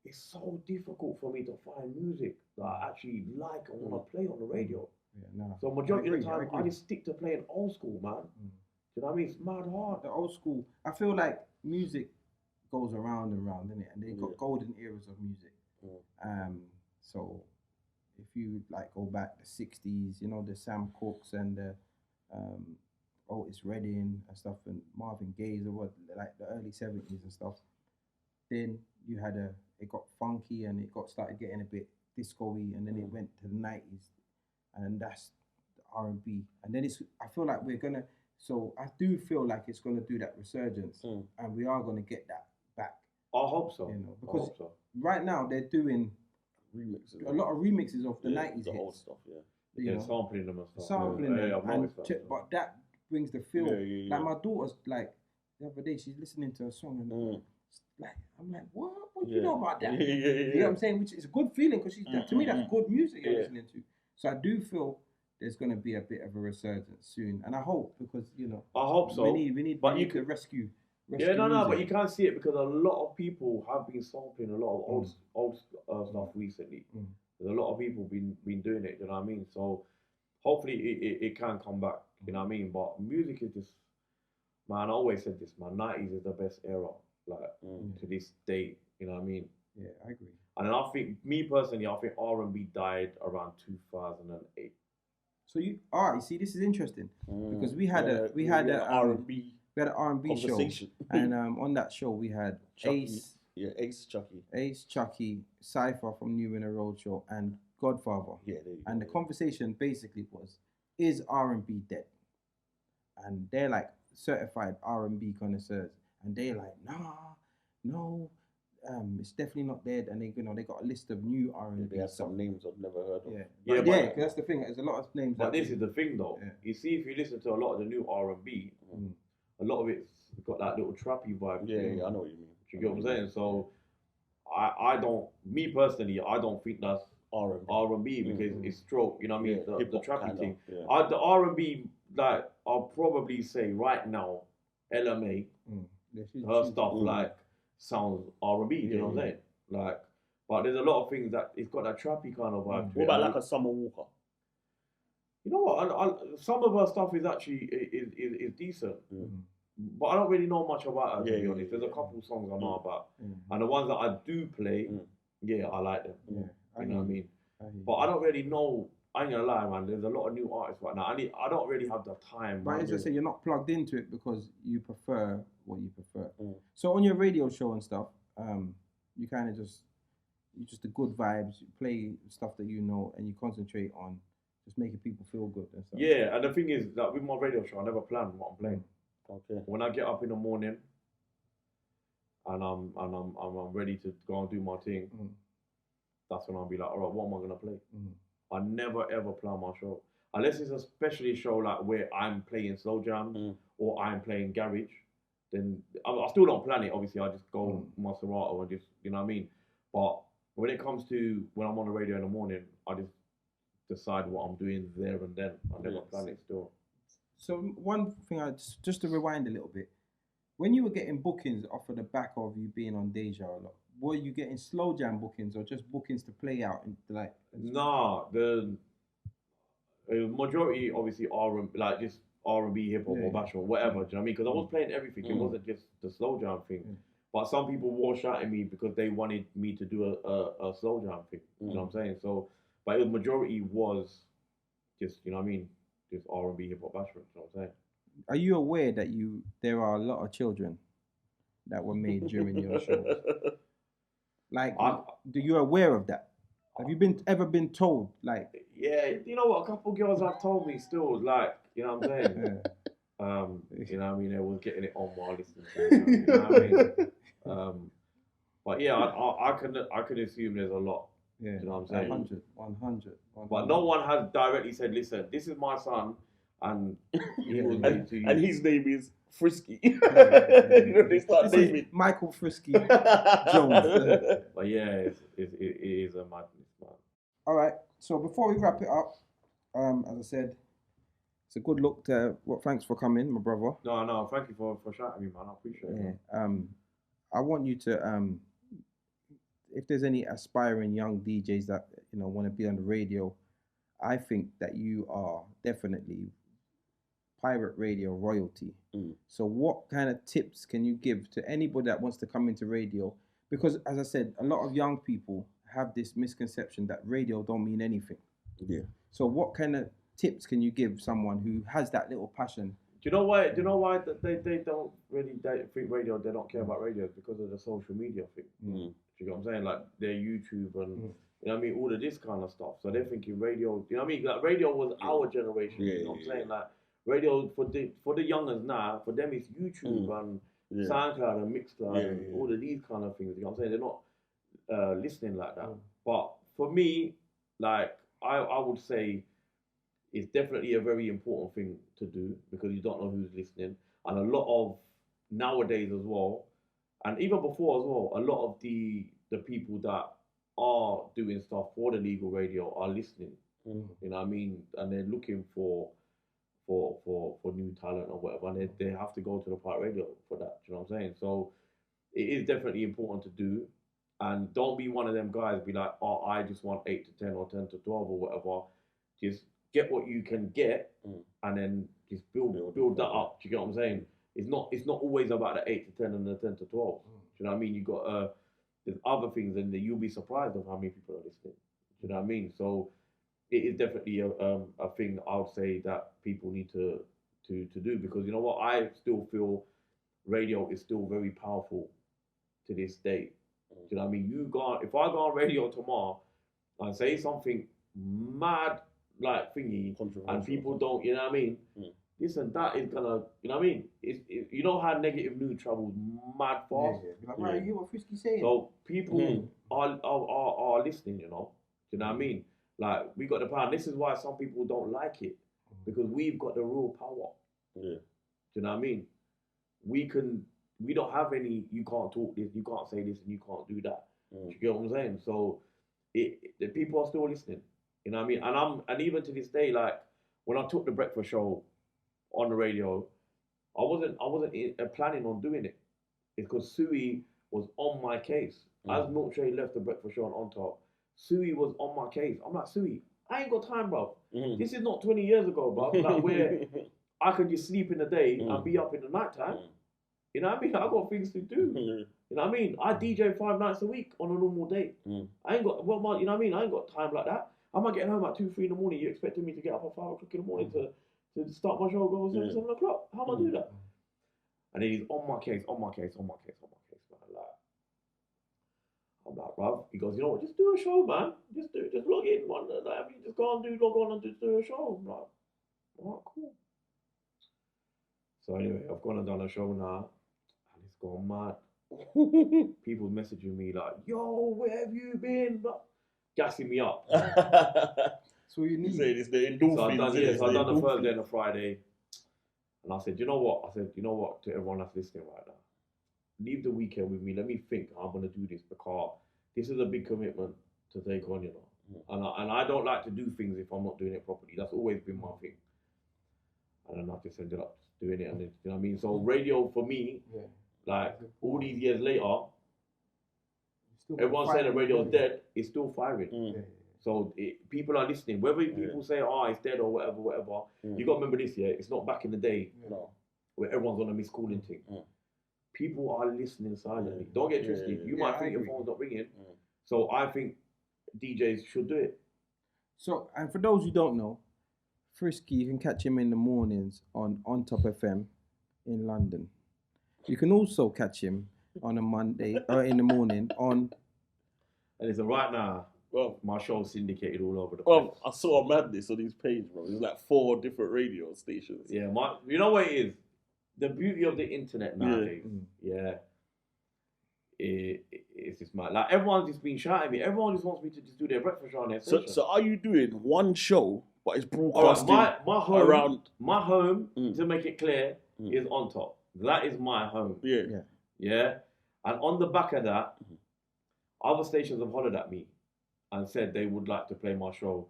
it's so difficult for me to find music that I actually like and want to play on the radio. Yeah, no. So majority of the I time, I just stick to playing old school, man. Do you know what I mean? It's mad hard. The old school. I feel like music goes around and round, innit? And they got golden eras of music. So if you like go back the 60s, you know, the Sam Cooks and the Otis Redding and stuff, and Marvin Gaye or what, like the early 70s and stuff. Then you had it got funky and it started getting a bit disco-y, and then it went to the 90s, and that's the R&B. And then I feel like I do feel like it's gonna do that resurgence, and we are gonna get that back. I hope so. You know, because right now they're doing a lot of remixes of the 90s the hits. old stuff, Yeah, sampling them and stuff. Sampling them, I've noticed that. but that brings the feel. Like my daughter's like the other day, she's listening to a song and like I'm like, what do you know about that? You know what I'm saying? Which is a good feeling because to me that's good music you're listening to. So I do feel there's going to be a bit of a resurgence soon, and I hope, because you know, I hope so. We need to rescue. Yeah, no, but you can't see it because a lot of people have been sampling a lot of old stuff recently. There's a lot of people been doing it. You know what I mean? So hopefully it can come back. You know what I mean? But music is just, man. I always said this, man. 90s is the best era, like to this day. You know what I mean? Yeah, I agree. And then I think, me personally, I think R&B died around 2008. So you see, this is interesting because we had an R&B show, and on that show we had Chucky. Ace, Chucky, Cypher from New Winner Roadshow, and Godfather. Yeah, and the conversation basically was, is R&B dead? And they're like certified R&B connoisseurs, and they're like, no, it's definitely not dead. And they got a list of new R&B. They have some names I've never heard of. Yeah, because that's the thing. There's a lot of names. But this is the thing, though. Yeah. You see, if you listen to a lot of the new R&B, a lot of it's got that little trappy vibe. Yeah, I know what you mean. Do you get what I'm saying? So, I don't think that's R&B because it's stroke. You know what I mean? The trappy thing. Yeah. The R&B, like I'll probably say right now, LMA, her stuff like sounds R&B. You know what I'm saying? Like, but there's a lot of things that it's got that trappy kind of vibe. What about like a Summer Walker? You know what? Some of her stuff is actually is decent. But I don't really know much about her, to be honest. There's a couple songs I know about. And the ones that I do play, I like them. You know what I mean? But I don't really know. I ain't gonna lie, man. There's a lot of new artists right now. I don't really have the time. But as I say, you're not plugged into it because you prefer what you prefer. So on your radio show and stuff, you kind of just a good vibes. You play stuff that you know, and you concentrate on just making people feel good and stuff. Yeah, and the thing is that with my radio show, I never plan what I'm playing. Okay. When I get up in the morning and I'm ready to go and do my thing, that's when I'll be like, all right, what am I gonna play? I never ever plan my show unless it's a specialty show like where I'm playing slow jams or I'm playing garage. Then I still don't plan it. Obviously, I just go my Serato and just, you know what I mean. But when it comes to when I'm on the radio in the morning, I just decide what I'm doing there and then. I never plan it still. So one thing, just to rewind a little bit, when you were getting bookings off of the back of you being on Deja a lot, were you getting slow jam bookings or just bookings to play out and like? Nah, the majority obviously like just R&B, hip hop or bash or whatever. Do you know what I mean? Because I was playing everything. It wasn't just the slow jam thing. But some people were shouting me because they wanted me to do a slow jam thing. You know what I'm saying? So, but the majority was just, you know what I mean? Just R&B, hip hop, bash. You know what I'm saying? Are you aware that there are a lot of children that were made during your shows? Like, do you aware of that? Have you ever been told? Like, yeah, you know what? A couple girls have told me still, like, you know what I'm saying? You know what I mean? They was getting it on while listening to it. You know what I mean? But yeah, I can assume there's a lot. Yeah, you know what I'm saying? 100. But no one has directly said, listen, this is my son, and he was made to you. And his name is Frisky. You know, they start naming Michael Frisky Jones. But yeah, it is a madness, man. All right, so before we wrap it up, as I said, it's a good look to. Well, thanks for coming, my brother. No, thank you for shouting me, man. I appreciate it. I want you to if there's any aspiring young DJs that want to be on the radio, I think that you are definitely pirate radio royalty. So what kind of tips can you give to anybody that wants to come into radio? Because as I said, a lot of young people have this misconception that radio don't mean anything. Yeah. So what kind of tips can you give someone who has that little passion? Do you know why? They don't really think radio? They don't care about radio because of the social media thing. Do you know what I'm saying? Like their YouTube and you know what I mean, all of this kind of stuff. So they're thinking radio. You know what I mean? Like radio was our generation. You know what I'm saying? Like radio for the youngers now, for them it's YouTube and SoundCloud and Mixcloud and all of these kind of things. You know what I'm saying? They're not listening like that. But for me, like I would say, it's definitely a very important thing to do because you don't know who's listening. And a lot of nowadays as well, and even before as well, a lot of the people that are doing stuff for the legal radio are listening. You know what I mean? And they're looking for new talent or whatever, and they have to go to the pirate radio for that. Do you know what I'm saying? So it is definitely important to do. And don't be one of them guys be like, oh, I just want 8 to 10 or 10 to 12 or whatever. Just get what you can get and then just build that up. Do you get what I'm saying? It's not always about the 8 to 10 and the 10 to 12. Do you know what I mean? You got there's other things, and you'll be surprised of how many people are listening. Do you know what I mean? So it is definitely a thing I would say that people need to do, because you know what, I still feel radio is still very powerful to this day. Do you know what I mean? If I go on radio tomorrow and say something mad like thingy, and people don't, you know what I mean? Listen, that is gonna, you know what I mean? You know how negative news travels mad fast. Like, right, you hear what Frisky saying? So people are listening, you know. Do you know what I mean? Like, we got the power. This is why some people don't like it, because we've got the real power. Do you know what I mean? We don't have any, you can't talk this, you can't say this, and you can't do that. Do you get what I'm saying? So the people are still listening. You know what I mean? And even to this day, like when I took the breakfast show on the radio, I wasn't planning on doing it. It's because Suey was on my case. As Milkshade left the breakfast show on top, Suey was on my case. I'm like, Suey, I ain't got time, bro. This is not 20 years ago, bro. Like where I can just sleep in the day and be up in the night time. You know what I mean? I got things to do. You know what I mean? I DJ 5 nights a week on a normal day. I ain't got, you know what I mean? I ain't got time like that. I'm not getting home at 2, 3 in the morning. You expecting me to get up at 5 o'clock in the morning to start my show, go at 7 o'clock? How am I do that? And then he's on my case, man. Like, I'm like, bruv. He goes, you know what? Just do a show, man. Just log in, man. I mean, just log on and just do a show. I'm like, all right, cool. So anyway, I've gone and done a show now, and it's gone mad. People messaging me like, yo, where have you been? Gassing me up. So you need. Say it's the endorphins. So I done the Thursday and the Friday, and I said, you know what? To everyone that's listening right now, leave the weekend with me. Let me think how I'm gonna do this, because this is a big commitment to take on, you know. And I don't like to do things if I'm not doing it properly. That's always been my thing. And then I just ended up doing it, and then, you know what I mean. So radio for me, like all these years later, everyone saying the radio's dead, it's still firing. So people are listening. Whether people say, oh, it's dead or whatever, you got to remember this, it's not back in the day where everyone's on a missed calling thing. People are listening silently. Don't get twisted. You might think your phone's not ringing. So I think DJs should do it. So, and for those who don't know, Frisky, you can catch him in the mornings on Top FM in London. You can also catch him on a Monday or in the morning on. And it's right now. Well, my show's syndicated all over the place. Well, I saw a madness on his page, bro. There's like 4 different radio stations. Yeah, you know what it is? The beauty of the internet nowadays. It's just mad. Like everyone's just been shouting at me. Everyone just wants me to just do their breakfast show on their station. So are you doing one show, but it's broadcasting my home, around? My home, to make it clear, is on top. That is my home. Yeah. And on the back of that, other stations have hollered at me and said they would like to play my show.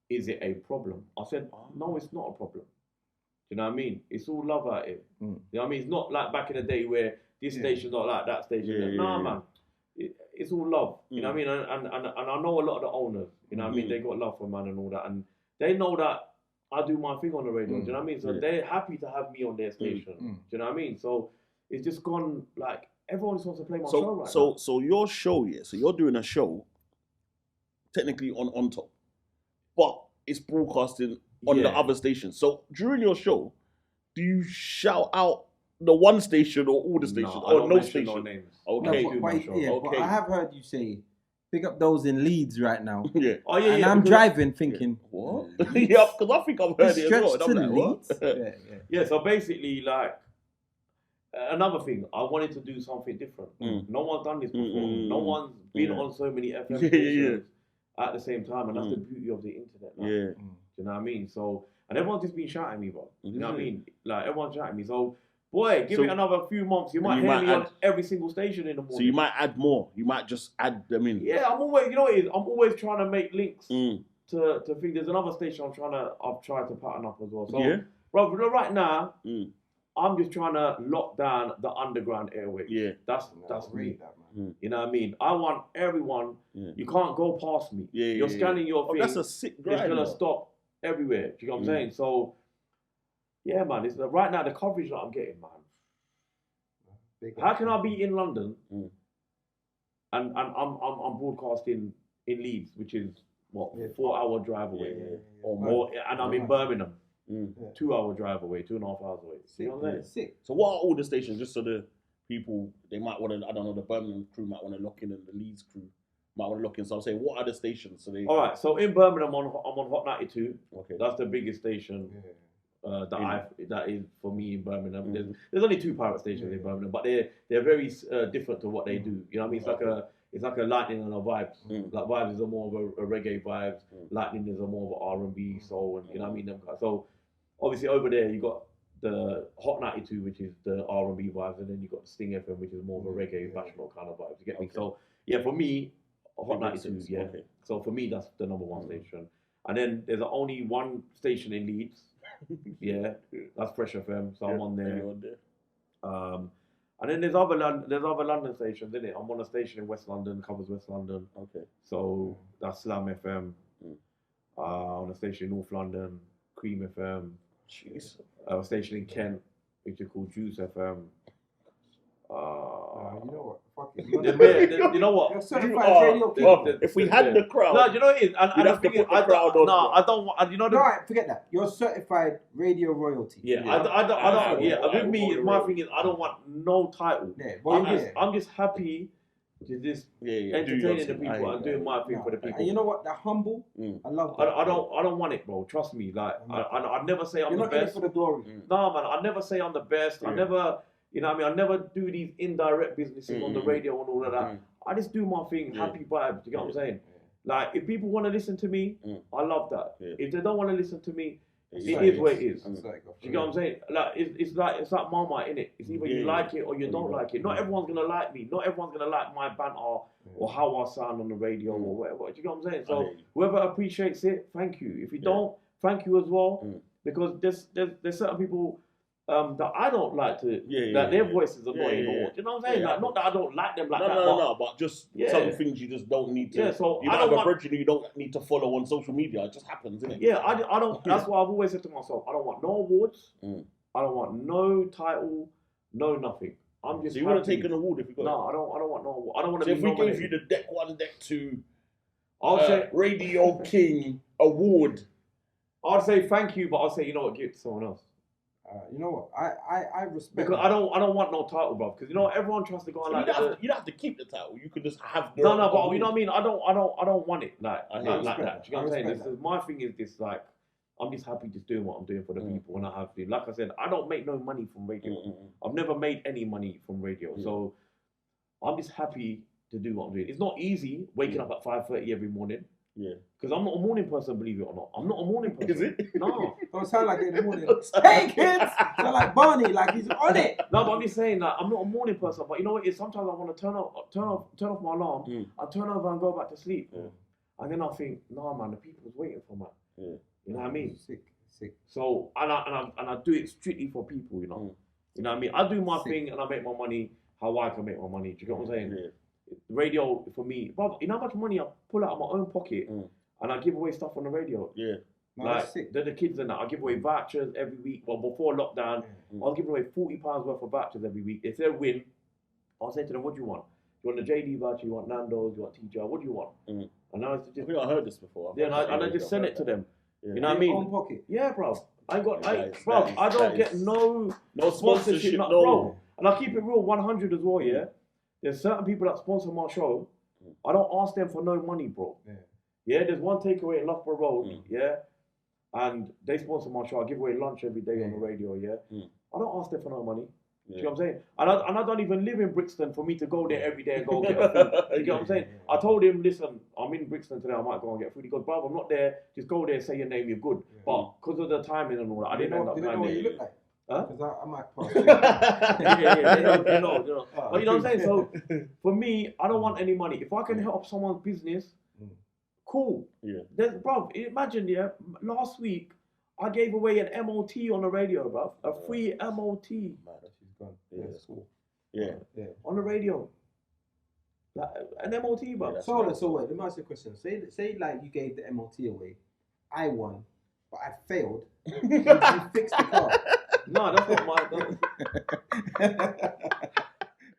Is it a problem? I said, no, it's not a problem. Do you know what I mean? It's all love out here. You know what I mean? It's not like back in the day where this station's not like that station. Man. it's all love. You know what I mean? And I know a lot of the owners. You know what I mean? They got love for man and all that, and they know that I do my thing on the radio. Do you know what I mean? So they're happy to have me on their station. Do you know what I mean? So it's just gone like everyone just wants to play my show right now. So your show, yeah. So you're doing a show, technically on top, but it's broadcasting on the other station. So during your show, do you shout out the one station or all the stations or no station? No names. Okay. No, but I have heard you say, pick up those in Leeds right now. Yeah. Oh yeah. And I'm driving thinking, what? Yeah, because I think I've heard it as well. Stretch And to I'm like, Leeds? what? Yeah. So basically, like another thing, I wanted to do something different. No one's done this before. No one's been on so many FM stations at the same time, and that's the beauty of the internet now. Yeah. Do you know what I mean? So, and everyone's just been shouting at me, bro. You know what I mean? Like everyone's shouting at me. So, boy, give it another few months. You might hear me on every single station in the morning. So you might add more. You might just add them in. Yeah, I'm always, you know what it is? I'm always trying to make links to think. There's another station I've tried to pattern up as well. So, bro, right now, I'm just trying to lock down the underground airwaves. Yeah. That's me. You know what I mean? I want everyone, you can't go past me. You're scanning your thing. That's a sick grind. It's going to stop everywhere. Do you know what I'm saying? So, yeah, man, it's right now the coverage that I'm getting, man. How can I be in London and I'm broadcasting in Leeds, which is what 4-hour drive away or more, and I'm in Birmingham, 2-hour drive away, 2.5 hours away. You know what I'm saying? So what are all the stations? Just so the people they might want to, I don't know, the Birmingham crew might want to lock in, and the Leeds crew might want to lock in. So I'm saying, what are the stations? So all right. So in Birmingham, I'm on Hot 92. Okay, that's the biggest station. That is for me in Birmingham. There's only 2 pirate stations in Birmingham, but they're very different to what they do. You know what I mean? It's like a Lightning and a Vibes. Like Vibes is more of a reggae vibes. Lightning is a more of a R&B soul, and you know what I mean. So obviously over there you got the Hot 92, which is the R&B vibes, and then you got the Sting FM, which is more of a reggae bashment kind of vibes. You get me? So yeah, for me, Hot 92. Yeah. Okay. So for me, that's the number 1 station. And then there's only one station in Leeds. Yeah, that's Fresh FM, so I'm on there. And then there's other London stations, isn't it? I'm on a station in West London, covers West London. Okay. So that's Slam FM. On a station in North London, Cream FM. Jeez. A station in Kent, which is called Juice FM. You know what? Fuck it. You know what? If we had the crowd, no, you know what it is. And the thing is, I don't want. You know, no, forget that. You're certified radio royalty. Yeah, I don't. Yeah, with me, my thing is, I don't want no title. I'm just happy to just entertaining the people and doing my thing for the people. And you know what? They're humble. I love that. I don't want it, bro. Trust me. Like, I never say I'm the best. You're not in it for the glory. No, man. I never say I'm the best. I never. You know what I mean? I never do these indirect businesses on the radio and all of that. I just do my thing, happy vibes. You get what I'm saying? Like, if people want to listen to me, I love that. If they don't want to listen to me, it is what it is. Do you get what I'm saying? Like, it's like Marmite, innit? It's either you like it or you don't like it. Not everyone's going to like me. Not everyone's going to like my banter or how I sound on the radio or whatever. Do you get what I'm saying? So, whoever appreciates it, thank you. If you don't, thank you as well. Because there's certain people that I don't like to, their voice is annoying or, you know what I'm saying? Like, not that I don't like them like that. No, but just some things you just don't need to. Yeah, so you don't have a bridge you don't need to follow on social media. It just happens, innit? Yeah, I don't. That's what I've always said to myself. I don't want no awards. I don't want no title, no nothing. I'm just. So you want to take an award if you got? No, I don't want no award. I don't want to. So be if we nominated. gave you the Deck 1, Deck 2, I'll say Radio King award. I'd say thank you, but I'll say, you know what, give it to someone else. You know what? I respect. Because I don't want no title, bro. Because you know everyone tries to go on so you don't have to keep the title. You could just have. No, but you know what I mean. I don't want it like that. You know what I'm saying? My thing is this: like, I'm just happy just doing what I'm doing for the people when I have to. Like I said, I don't make no money from radio. I've never made any money from radio, so I'm just happy to do what I'm doing. It's not easy waking up at 5:30 every morning. Yeah. Because I'm not a morning person, believe it or not. I'm not a morning person. Is it? No. Don't sound like it in the morning. Hey, kids! Sound like Barney, like he's on it. No, but I'm just saying that I'm not a morning person. But you know what it is? Sometimes I want to turn off my alarm. I turn over and go back to sleep. And then I think, nah, man, the people's waiting for me. You know what I mean? Sick. So, and I do it strictly for people, you know. You know what I mean? I do my thing and I make my money how I can make my money. Do you get what I'm saying? radio for me, bro. You know how much money I pull out of my own pocket and I give away stuff on the radio. Yeah. No, Like that's sick. the kids and that, I give away vouchers every week. Well, before lockdown, I was giving away £40 worth of vouchers every week. If they win, I'll say to them, "What do you want? You want the JD voucher? You want Nando's? You want TJ? What do you want?" And I was I just, think I heard this before. and I just send it to them. Yeah. You know what I In mean? your own pocket. Yeah, bro. I don't that get is- no sponsorship, no. bro. And I keep it real 100 as well, yeah? There's certain people that sponsor my show. I don't ask them for no money, bro. Yeah, there's one takeaway in Loughborough Road, yeah? And they sponsor my show. I give away lunch every day on the radio, yeah? I don't ask them for no money. Do you know what I'm saying? And I don't even live in Brixton for me to go there every day and go get food. You get what I'm saying? I told him, listen, I'm in Brixton today, I might go and get food. He goes, brother, I'm not there. Just go there, say your name, you're good. But because of the timing and all that, I didn't end up Did they know going what there. you look like? Huh? Because I might pass. yeah, you know. But you know what I'm saying? So for me, I don't want any money. If I can help someone's business, cool. Yeah. Bro, imagine, last week, I gave away an MOT on the radio, bro. A free MOT. She's gone. Yeah. That's cool. Yeah. On the radio. Like, an MOT, bro. Yeah, So wait, let me ask you a question. Say like you gave the MOT away, I won, but I failed. You fixed the car. No, that's not my...